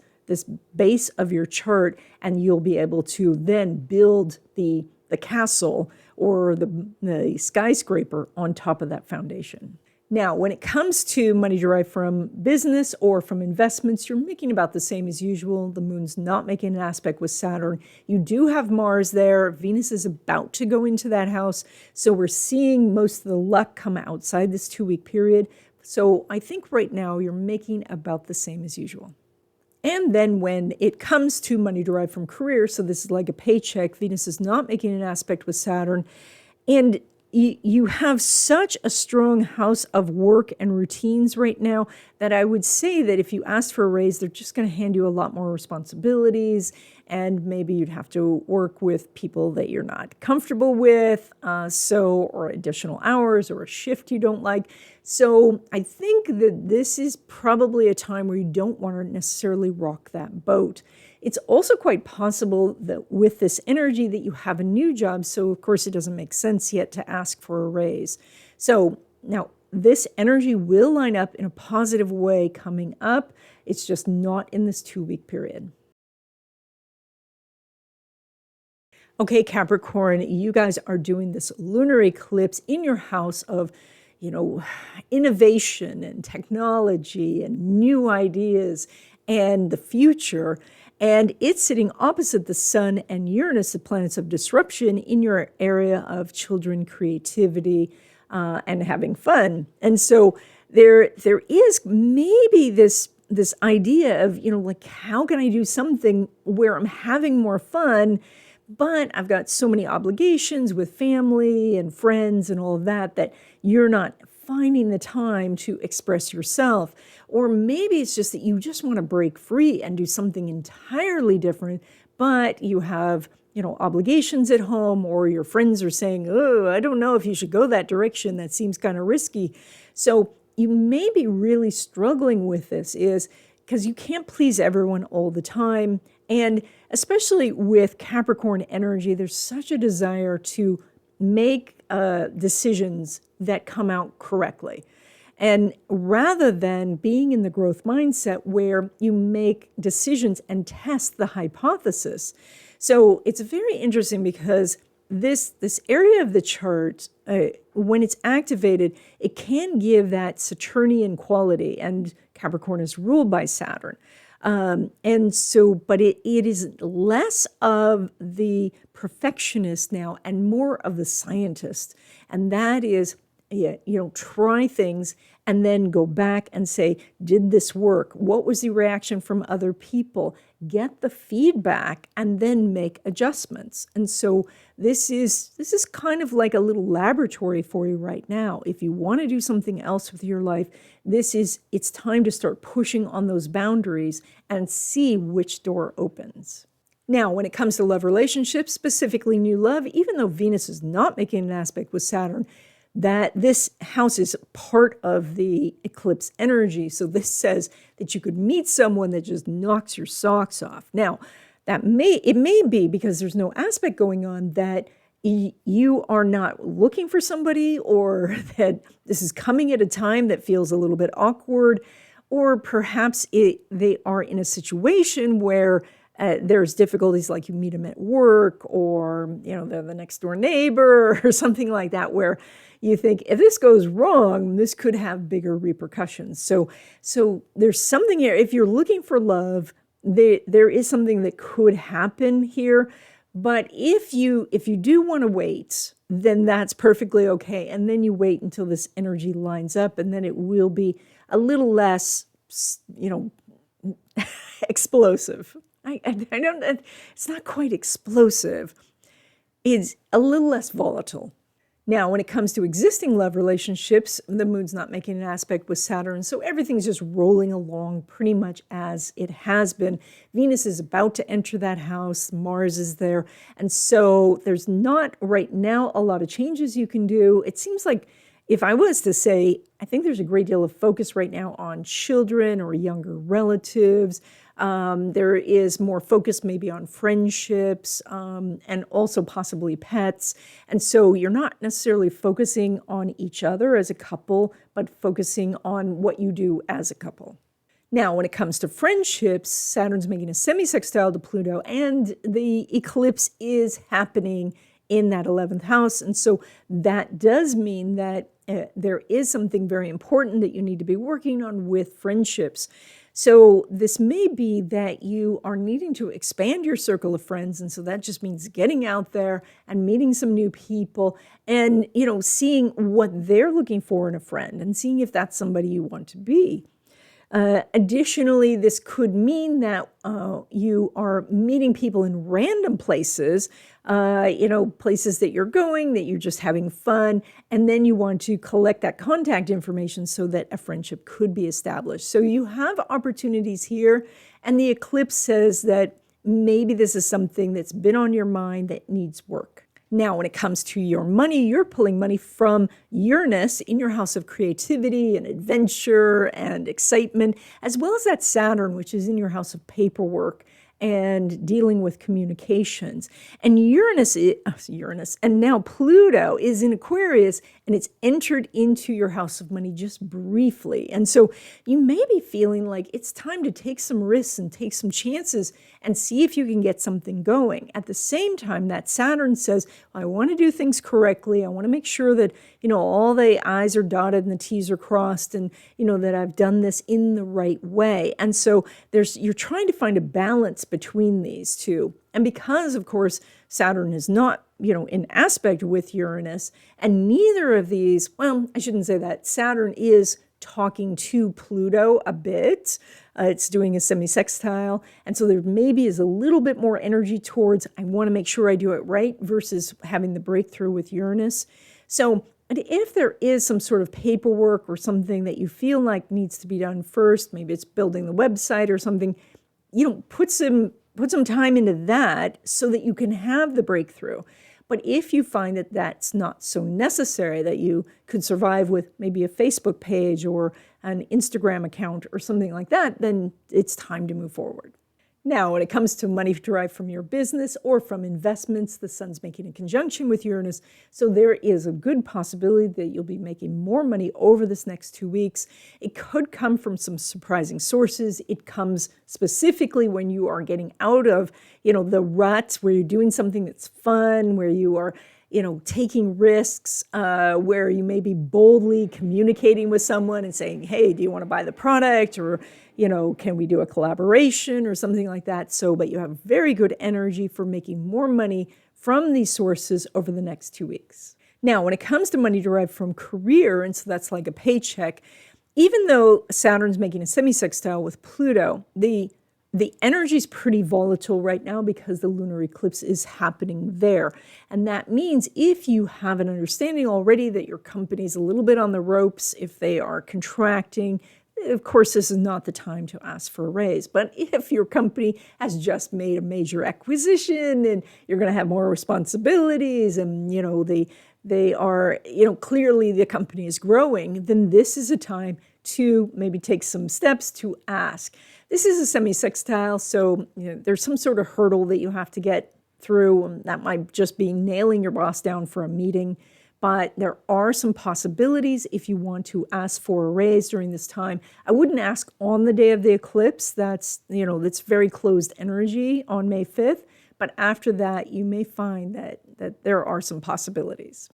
base of your chart, and you'll be able to then build the castle or the skyscraper on top of that foundation. Now, when it comes to money derived from business or from investments, you're making about the same as usual. The moon's not making an aspect with Saturn. You do have Mars there. Venus is about to go into that house. So we're seeing most of the luck come outside this 2-week period. So I think right now you're making about the same as usual. And then when it comes to money derived from career, so this is like a paycheck, Venus is not making an aspect with Saturn. And you have such a strong house of work and routines right now that I would say that if you ask for a raise, they're just going to hand you a lot more responsibilities, and maybe you'd have to work with people that you're not comfortable with, or additional hours or a shift you don't like. So I think that this is probably a time where you don't want to necessarily rock that boat. It's also quite possible that with this energy that you have a new job, so of course it doesn't make sense yet to ask for a raise. So now this energy will line up in a positive way coming up. It's just not in this 2-week period. Okay, Capricorn, you guys are doing this lunar eclipse in your house of, innovation and technology and new ideas and the future. And it's sitting opposite the Sun and Uranus, the planets of disruption, in your area of children, creativity, and having fun. And so there is maybe this idea of, how can I do something where I'm having more fun, but I've got so many obligations with family and friends and all of that you're not finding the time to express yourself. Or maybe it's just that you just want to break free and do something entirely different, but you have, obligations at home, or your friends are saying, oh, I don't know if you should go that direction. That seems kind of risky. So you may be really struggling with this is because you can't please everyone all the time. And especially with Capricorn energy, there's such a desire to make decisions that come out correctly. And rather than being in the growth mindset where you make decisions and test the hypothesis. So it's very interesting because this area of the chart, when it's activated, it can give that Saturnian quality, and Capricorn is ruled by Saturn. But it is less of the perfectionist now and more of the scientist. And that is, try things and then go back and say, did this work? What was the reaction from other people? Get the feedback and then make adjustments. And so this is kind of like a little laboratory for you right now. If you want to do something else with your life, it's time to start pushing on those boundaries and see which door opens. Now, when it comes to love relationships, specifically new love, even though Venus is not making an aspect with Saturn, that this house is part of the eclipse energy. So this says that you could meet someone that just knocks your socks off. Now, it may be because there's no aspect going on that you are not looking for somebody, or that this is coming at a time that feels a little bit awkward, or perhaps they are in a situation where there's difficulties, like you meet them at work, or they're the next door neighbor or something like that, where you think if this goes wrong, this could have bigger repercussions. So there's something here. If you're looking for love, there is something that could happen here. But if you do want to wait, then that's perfectly okay. And then you wait until this energy lines up, and then it will be a little less, explosive. I don't. It's not quite explosive. It's a little less volatile. Now, when it comes to existing love relationships, the moon's not making an aspect with Saturn, so everything's just rolling along pretty much as it has been. Venus is about to enter that house. Mars is there. And so there's not right now a lot of changes you can do. It seems like, if I was to say, I think there's a great deal of focus right now on children or younger relatives. There is more focus maybe on friendships, and also possibly pets. And so you're not necessarily focusing on each other as a couple, but focusing on what you do as a couple. Now, when it comes to friendships, Saturn's making a semi-sextile to Pluto, and the eclipse is happening in that 11th house. And so that does mean that there is something very important that you need to be working on with friendships. So this may be that you are needing to expand your circle of friends. And so that just means getting out there and meeting some new people and, seeing what they're looking for in a friend and seeing if that's somebody you want to be. Additionally, this could mean that you are meeting people in random places, places that you're going, that you're just having fun, and then you want to collect that contact information so that a friendship could be established. So you have opportunities here, and the eclipse says that maybe this is something that's been on your mind that needs work. Now, when it comes to your money, you're pulling money from Uranus in your house of creativity and adventure and excitement, as well as that Saturn, which is in your house of paperwork and dealing with communications. And Uranus, and now Pluto is in Aquarius, and it's entered into your house of money just briefly. And so you may be feeling like it's time to take some risks and take some chances and see if you can get something going. At the same time, that Saturn says, I want to do things correctly. I want to make sure that, all the I's are dotted and the T's are crossed, and, that I've done this in the right way. And so you're trying to find a balance between these two. And because, of course, Saturn is not, in aspect with Uranus, and neither of these, well, I shouldn't say that. Saturn is talking to Pluto a bit. It's doing a semi-sextile. And so there maybe is a little bit more energy towards, I want to make sure I do it right, versus having the breakthrough with Uranus. So if there is some sort of paperwork or something that you feel like needs to be done first, maybe it's building the website or something, put some time into that so that you can have the breakthrough. But if you find that that's not so necessary, that you could survive with maybe a Facebook page or an Instagram account or something like that, then it's time to move forward. Now, when it comes to money derived from your business or from investments, the sun's making a conjunction with Uranus. So there is a good possibility that you'll be making more money over this next 2 weeks. It could come from some surprising sources. It comes specifically when you are getting out of, the ruts, where you're doing something that's fun, where you are, taking risks, where you may be boldly communicating with someone and saying, hey, do you want to buy the product? Or, can we do a collaboration or something like that? But you have very good energy for making more money from these sources over the next 2 weeks. Now, when it comes to money derived from career, and so that's like a paycheck, even though Saturn's making a semi-sextile with Pluto, the energy is pretty volatile right now because the lunar eclipse is happening there. And that means if you have an understanding already that your company's a little bit on the ropes, if they are contracting, of course, this is not the time to ask for a raise. But if your company has just made a major acquisition and you're going to have more responsibilities and, they are, clearly the company is growing, then this is a time to maybe take some steps to ask. This is a semi-sextile, so there's some sort of hurdle that you have to get through. And that might just be nailing your boss down for a meeting. But there are some possibilities if you want to ask for a raise during this time. I wouldn't ask on the day of the eclipse. That's very closed energy on May 5th. But after that, you may find that there are some possibilities.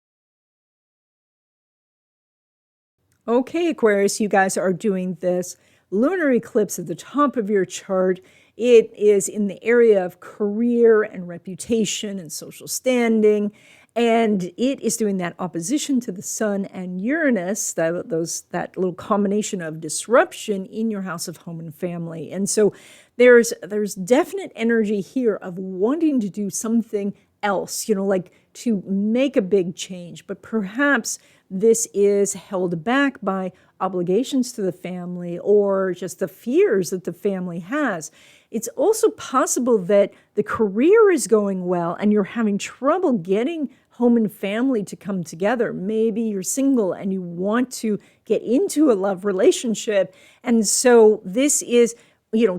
Okay, Aquarius, you guys are doing this lunar eclipse at the top of your chart. It is in the area of career and reputation and social standing. And it is doing that opposition to the sun and Uranus, that little combination of disruption in your house of home and family. And so there's definite energy here of wanting to do something else, like to make a big change. But perhaps this is held back by obligations to the family or just the fears that the family has. It's also possible that the career is going well and you're having trouble getting home and family to come together. Maybe you're single and you want to get into a love relationship. And so this is,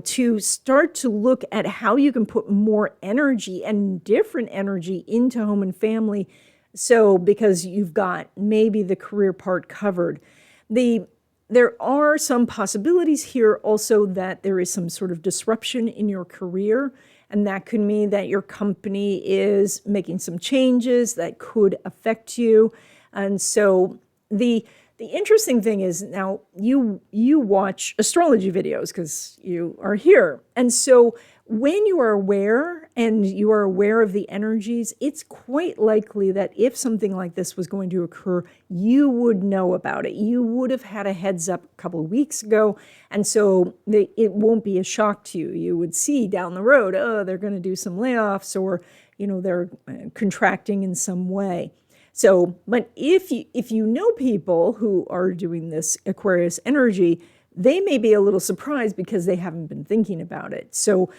to start to look at how you can put more energy and different energy into home and family. So because you've got maybe the career part covered. There are some possibilities here also that there is some sort of disruption in your career. And that could mean that your company is making some changes that could affect you. And so the interesting thing is now you watch astrology videos because you are here. And so when you are aware and you are aware of the energies, it's quite likely that if something like this was going to occur, you would know about it. You would have had a heads up a couple of weeks ago, and so it won't be a shock to you. You would see down the road, oh, they're going to do some layoffs, or they're contracting in some way. So, but if you know people who are doing this Aquarius energy, they may be a little surprised because they haven't been thinking about it. So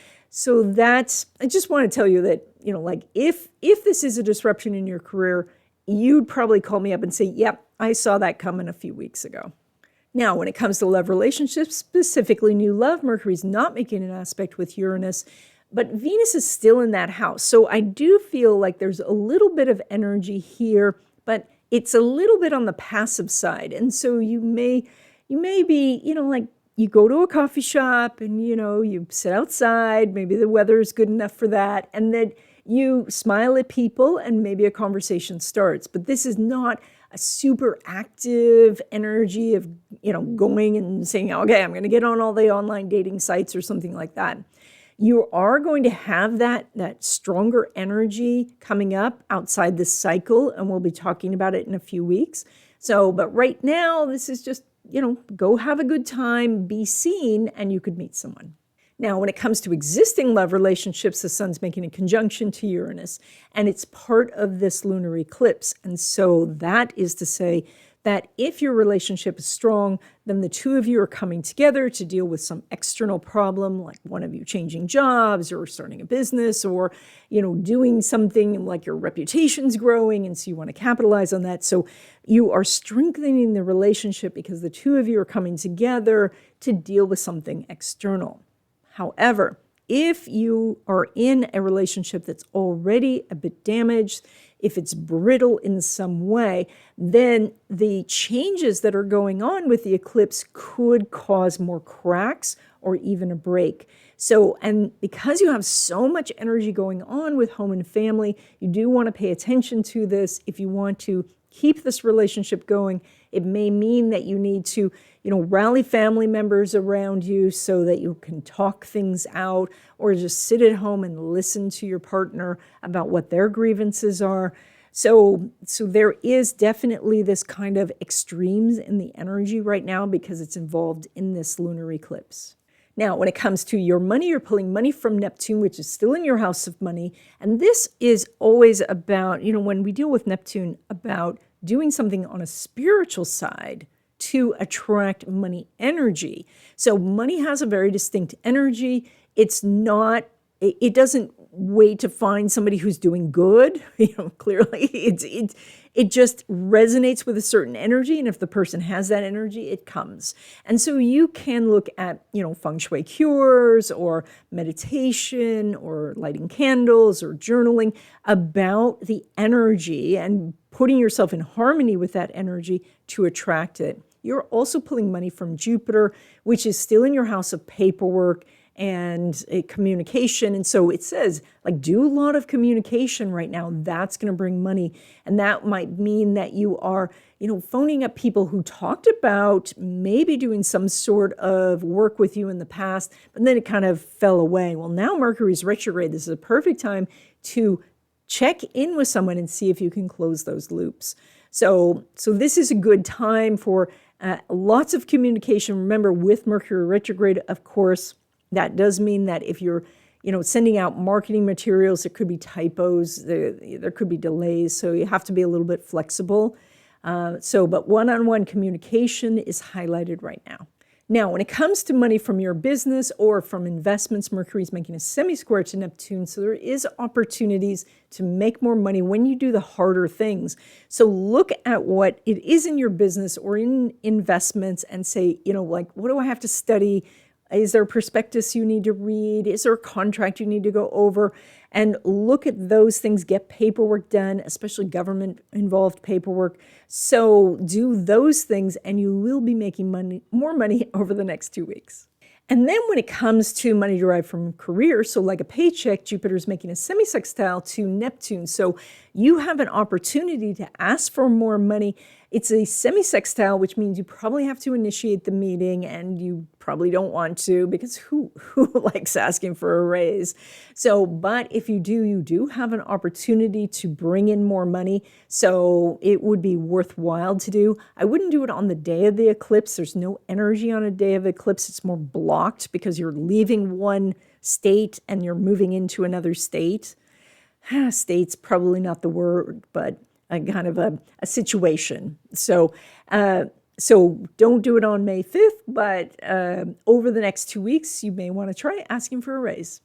that's, I just want to tell you that, like if this is a disruption in your career, you'd probably call me up and say, yep, I saw that coming a few weeks ago. Now, when it comes to love relationships, specifically new love, Mercury's not making an aspect with Uranus, but Venus is still in that house. So I do feel like there's a little bit of energy here, but it's a little bit on the passive side. And so you may be, like you go to a coffee shop and, you sit outside, maybe the weather is good enough for that. And then you smile at people and maybe a conversation starts. But this is not a super active energy of, going and saying, okay, I'm going to get on all the online dating sites or something like that. You are going to have that stronger energy coming up outside this cycle, and we'll be talking about it in a few weeks. So, but right now, this is just, go have a good time, be seen, and you could meet someone. Now, when it comes to existing love relationships, the sun's making a conjunction to Uranus, and it's part of this lunar eclipse. And so that is to say that if your relationship is strong, then the two of you are coming together to deal with some external problem, like one of you changing jobs or starting a business, or, doing something like your reputation's growing, and so you want to capitalize on that. So you are strengthening the relationship because the two of you are coming together to deal with something external. However, if you are in a relationship that's already a bit damaged, if it's brittle in some way, then the changes that are going on with the eclipse could cause more cracks or even a break. So, and because you have so much energy going on with home and family, you do want to pay attention to this. If you want to keep this relationship going, it may mean that you need to, rally family members around you so that you can talk things out, or just sit at home and listen to your partner about what their grievances are. So there is definitely this kind of extremes in the energy right now because it's involved in this lunar eclipse. Now, when it comes to your money, you're pulling money from Neptune, which is still in your house of money. And this is always about, when we deal with Neptune, about doing something on a spiritual side to attract money energy. So money has a very distinct energy. It doesn't wait to find somebody who's doing good. Clearly it just resonates with a certain energy. And if the person has that energy, it comes. And so you can look at, feng shui cures or meditation or lighting candles or journaling about the energy and putting yourself in harmony with that energy to attract it. You're also pulling money from Jupiter, which is still in your house of paperwork and communication. And so it says, do a lot of communication right now. That's going to bring money. And that might mean that you are, phoning up people who talked about maybe doing some sort of work with you in the past, but then it kind of fell away. Well, now Mercury's retrograde. This is a perfect time to check in with someone and see if you can close those loops. So this is a good time for lots of communication. Remember, with Mercury retrograde, of course, that does mean that if you're, sending out marketing materials, there could be typos, there could be delays. So you have to be a little bit flexible. But one-on-one communication is highlighted right now. Now, when it comes to money from your business or from investments, Mercury is making a semi-square to Neptune, so there is opportunities to make more money when you do the harder things. So look at what it is in your business or in investments and say, what do I have to study? Is there a prospectus you need to read? Is there a contract you need to go over? And look at those things, get paperwork done, especially government-involved paperwork. So do those things, and you will be making more money over the next 2 weeks. And then when it comes to money derived from career, so like a paycheck, Jupiter's making a semi-sextile to Neptune. So you have an opportunity to ask for more money. It's a semi-sextile, which means you probably have to initiate the meeting, and you probably don't want to, because who likes asking for a raise? So, but if you do have an opportunity to bring in more money. So it would be worthwhile to do. I wouldn't do it on the day of the eclipse. There's no energy on a day of eclipse. It's more blocked because you're leaving one state and you're moving into another state. State's probably not the word, but a kind of a situation. So don't do it on May 5th, but over the next 2 weeks, you may want to try asking for a raise.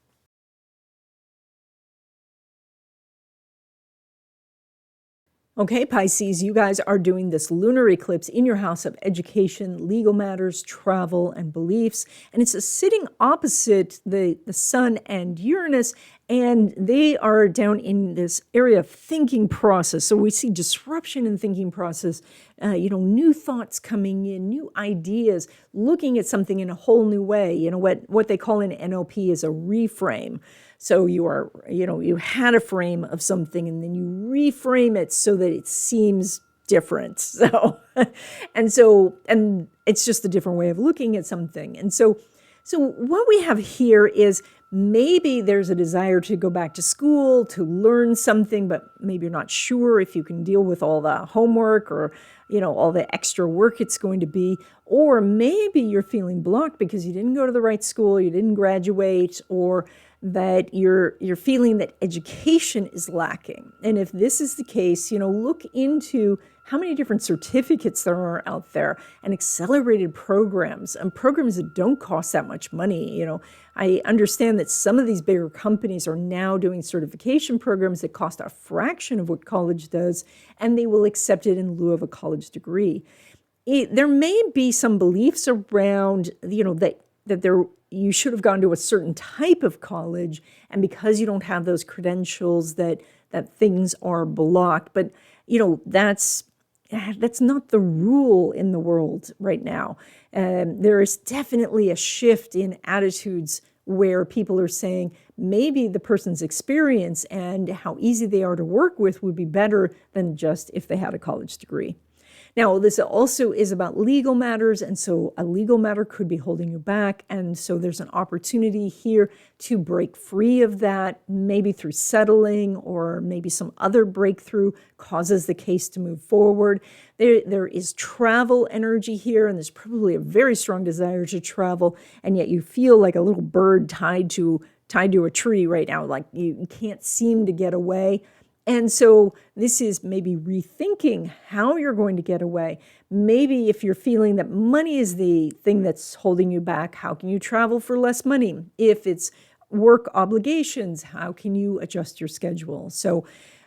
Okay, Pisces, you guys are doing this lunar eclipse in your house of education, legal matters, travel, and beliefs. And it's sitting opposite the sun and Uranus, and they are down in this area of thinking process. So we see disruption in thinking process, new thoughts coming in, new ideas, looking at something in a whole new way. What they call in NLP is a reframe. So you had a frame of something and then you reframe it so that it seems different. And it's just a different way of looking at something. And so what we have here is maybe there's a desire to go back to school, to learn something, but maybe you're not sure if you can deal with all the homework or, all the extra work it's going to be. Or maybe you're feeling blocked because you didn't go to the right school, you didn't graduate, or that you're feeling that education is lacking. And if this is the case, look into how many different certificates there are out there and accelerated programs and programs that don't cost that much money. I understand that some of these bigger companies are now doing certification programs that cost a fraction of what college does, and they will accept it in lieu of a college degree. There may be some beliefs around, that you should have gone to a certain type of college, and because you don't have those credentials that things are blocked. But that's not the rule in the world right now. There is definitely a shift in attitudes where people are saying maybe the person's experience and how easy they are to work with would be better than just if they had a college degree. Now, this also is about legal matters, and so a legal matter could be holding you back, and so there's an opportunity here to break free of that, maybe through settling, or maybe some other breakthrough causes the case to move forward. There is travel energy here, and there's probably a very strong desire to travel, and yet you feel like a little bird tied to a tree right now, like you can't seem to get away. And so this is maybe rethinking how you're going to get away. Maybe if you're feeling that money is the thing that's holding you back, how can you travel for less money? If it's work obligations, how can you adjust your schedule?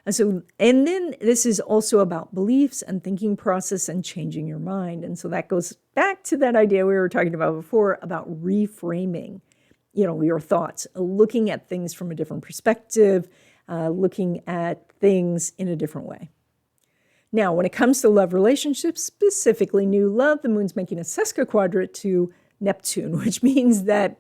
And then this is also about beliefs and thinking process and changing your mind. And so that goes back to that idea we were talking about before about reframing, your thoughts, looking at things from a different perspective, looking at things in a different way. Now, when it comes to love relationships, specifically new love, the moon's making a sesquiquadrate to Neptune, which means that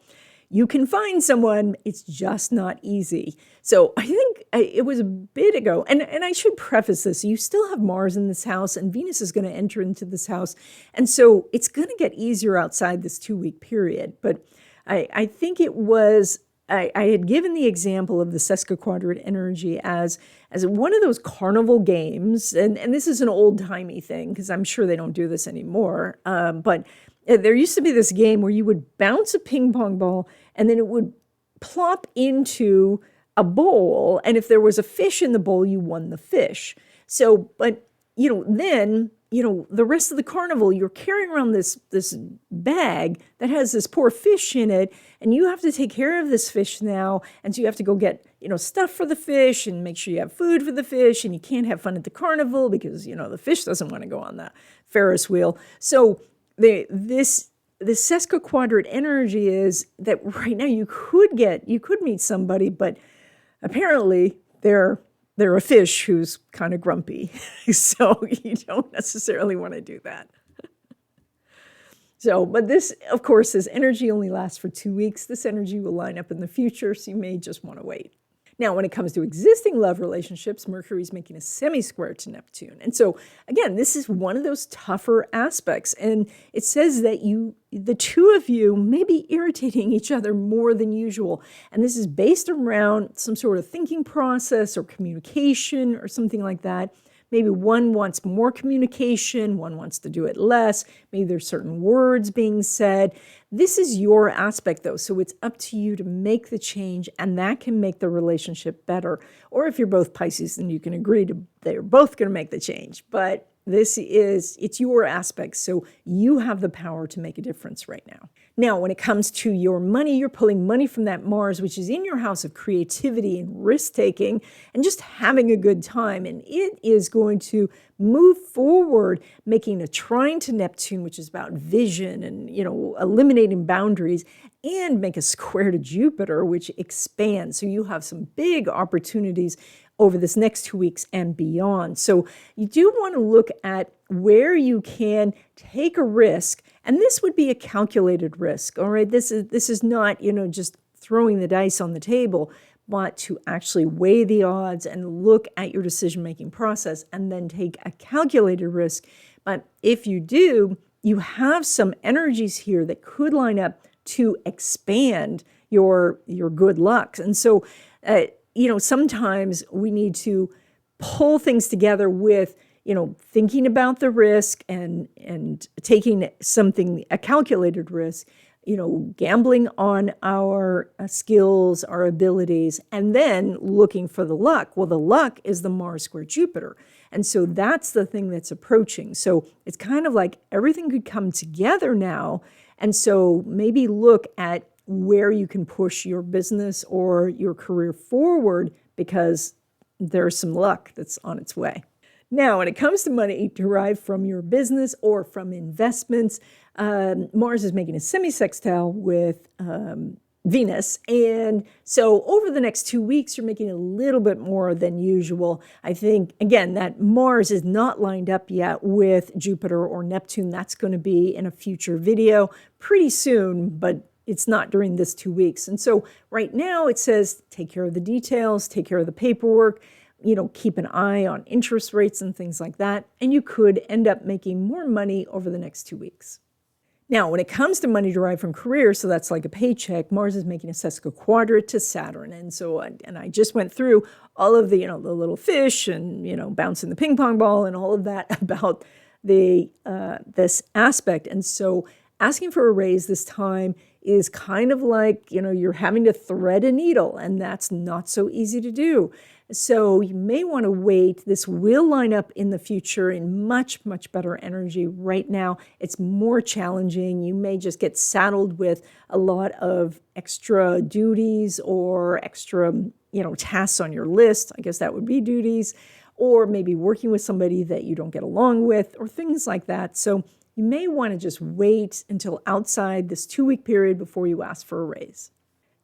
you can find someone, it's just not easy. So I think it was a bit ago, and I should preface this, you still have Mars in this house, and Venus is going to enter into this house, and so it's going to get easier outside this 2-week period. But I think it was... I had given the example of the sesquiquadrate energy as one of those carnival games, and this is an old-timey thing because I'm sure they don't do this anymore, but there used to be this game where you would bounce a ping pong ball and then it would plop into a bowl, and if there was a fish in the bowl, you won the fish. So, but, then... the rest of the carnival, you're carrying around this bag that has this poor fish in it, and you have to take care of this fish now. And so you have to go get, stuff for the fish and make sure you have food for the fish, and you can't have fun at the carnival because, the fish doesn't want to go on the Ferris wheel. So this sesquiquadrate energy is that right now you could meet somebody, but apparently they're a fish who's kind of grumpy. So you don't necessarily want to do that. But this, of course, this energy only lasts for 2 weeks. This energy will line up in the future, so you may just want to wait. Now, when it comes to existing love relationships, Mercury is making a semi-square to Neptune. And so, again, this is one of those tougher aspects. And it says that the two of you may be irritating each other more than usual. And this is based around some sort of thinking process or communication or something like that. Maybe one wants more communication, one wants to do it less. Maybe there's certain words being said. This is your aspect, though, so it's up to you to make the change, and that can make the relationship better. Or if you're both Pisces, then you can agree to they're both going to make the change. But it's your aspect, so you have the power to make a difference right now. Now, when it comes to your money, you're pulling money from that Mars, which is in your house of creativity and risk-taking and just having a good time. And it is going to move forward, making a trine to Neptune, which is about vision and, eliminating boundaries, and make a square to Jupiter, which expands. So you have some big opportunities over this next 2 weeks and beyond. So you do want to look at where you can take a risk, and this would be a calculated risk, all right? This is not, just throwing the dice on the table, but to actually weigh the odds and look at your decision-making process and then take a calculated risk. But if you do, you have some energies here that could line up to expand your good luck. And so, sometimes we need to pull things together with, thinking about the risk and taking a calculated risk, gambling on our skills, our abilities, and then looking for the luck. Well, the luck is the Mars square Jupiter. And so that's the thing that's approaching. So it's kind of like everything could come together now. And so maybe look at where you can push your business or your career forward because there's some luck that's on its way. Now, when it comes to money derived from your business or from investments, Mars is making a semi-sextile with Venus. And so over the next 2 weeks, you're making a little bit more than usual. I think, again, that Mars is not lined up yet with Jupiter or Neptune. That's going to be in a future video pretty soon, but it's not during this 2 weeks. And so right now it says take care of the details, take care of the paperwork, keep an eye on interest rates and things like that. And you could end up making more money over the next 2 weeks. Now, when it comes to money derived from career, so that's like a paycheck, Mars is making a sesquiquadrate to Saturn. And so, I just went through all of the, the little fish and, bouncing the ping pong ball and all of that about this aspect. And so asking for a raise this time is kind of like, you're having to thread a needle, and that's not so easy to do. So you may want to wait. This will line up in the future in much, much better energy. Right now, it's more challenging. You may just get saddled with a lot of extra duties or extra, tasks on your list. I guess that would be duties, or maybe working with somebody that you don't get along with or things like that. So you may want to just wait until outside this 2-week period before you ask for a raise.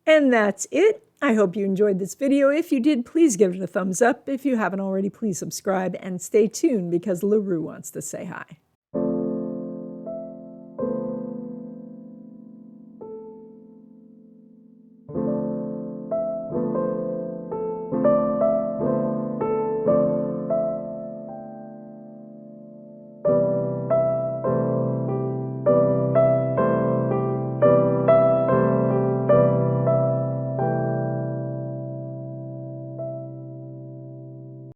And that's it. I hope you enjoyed this video. If you did, please give it a thumbs up. If you haven't already, please subscribe and stay tuned because LaRue wants to say hi.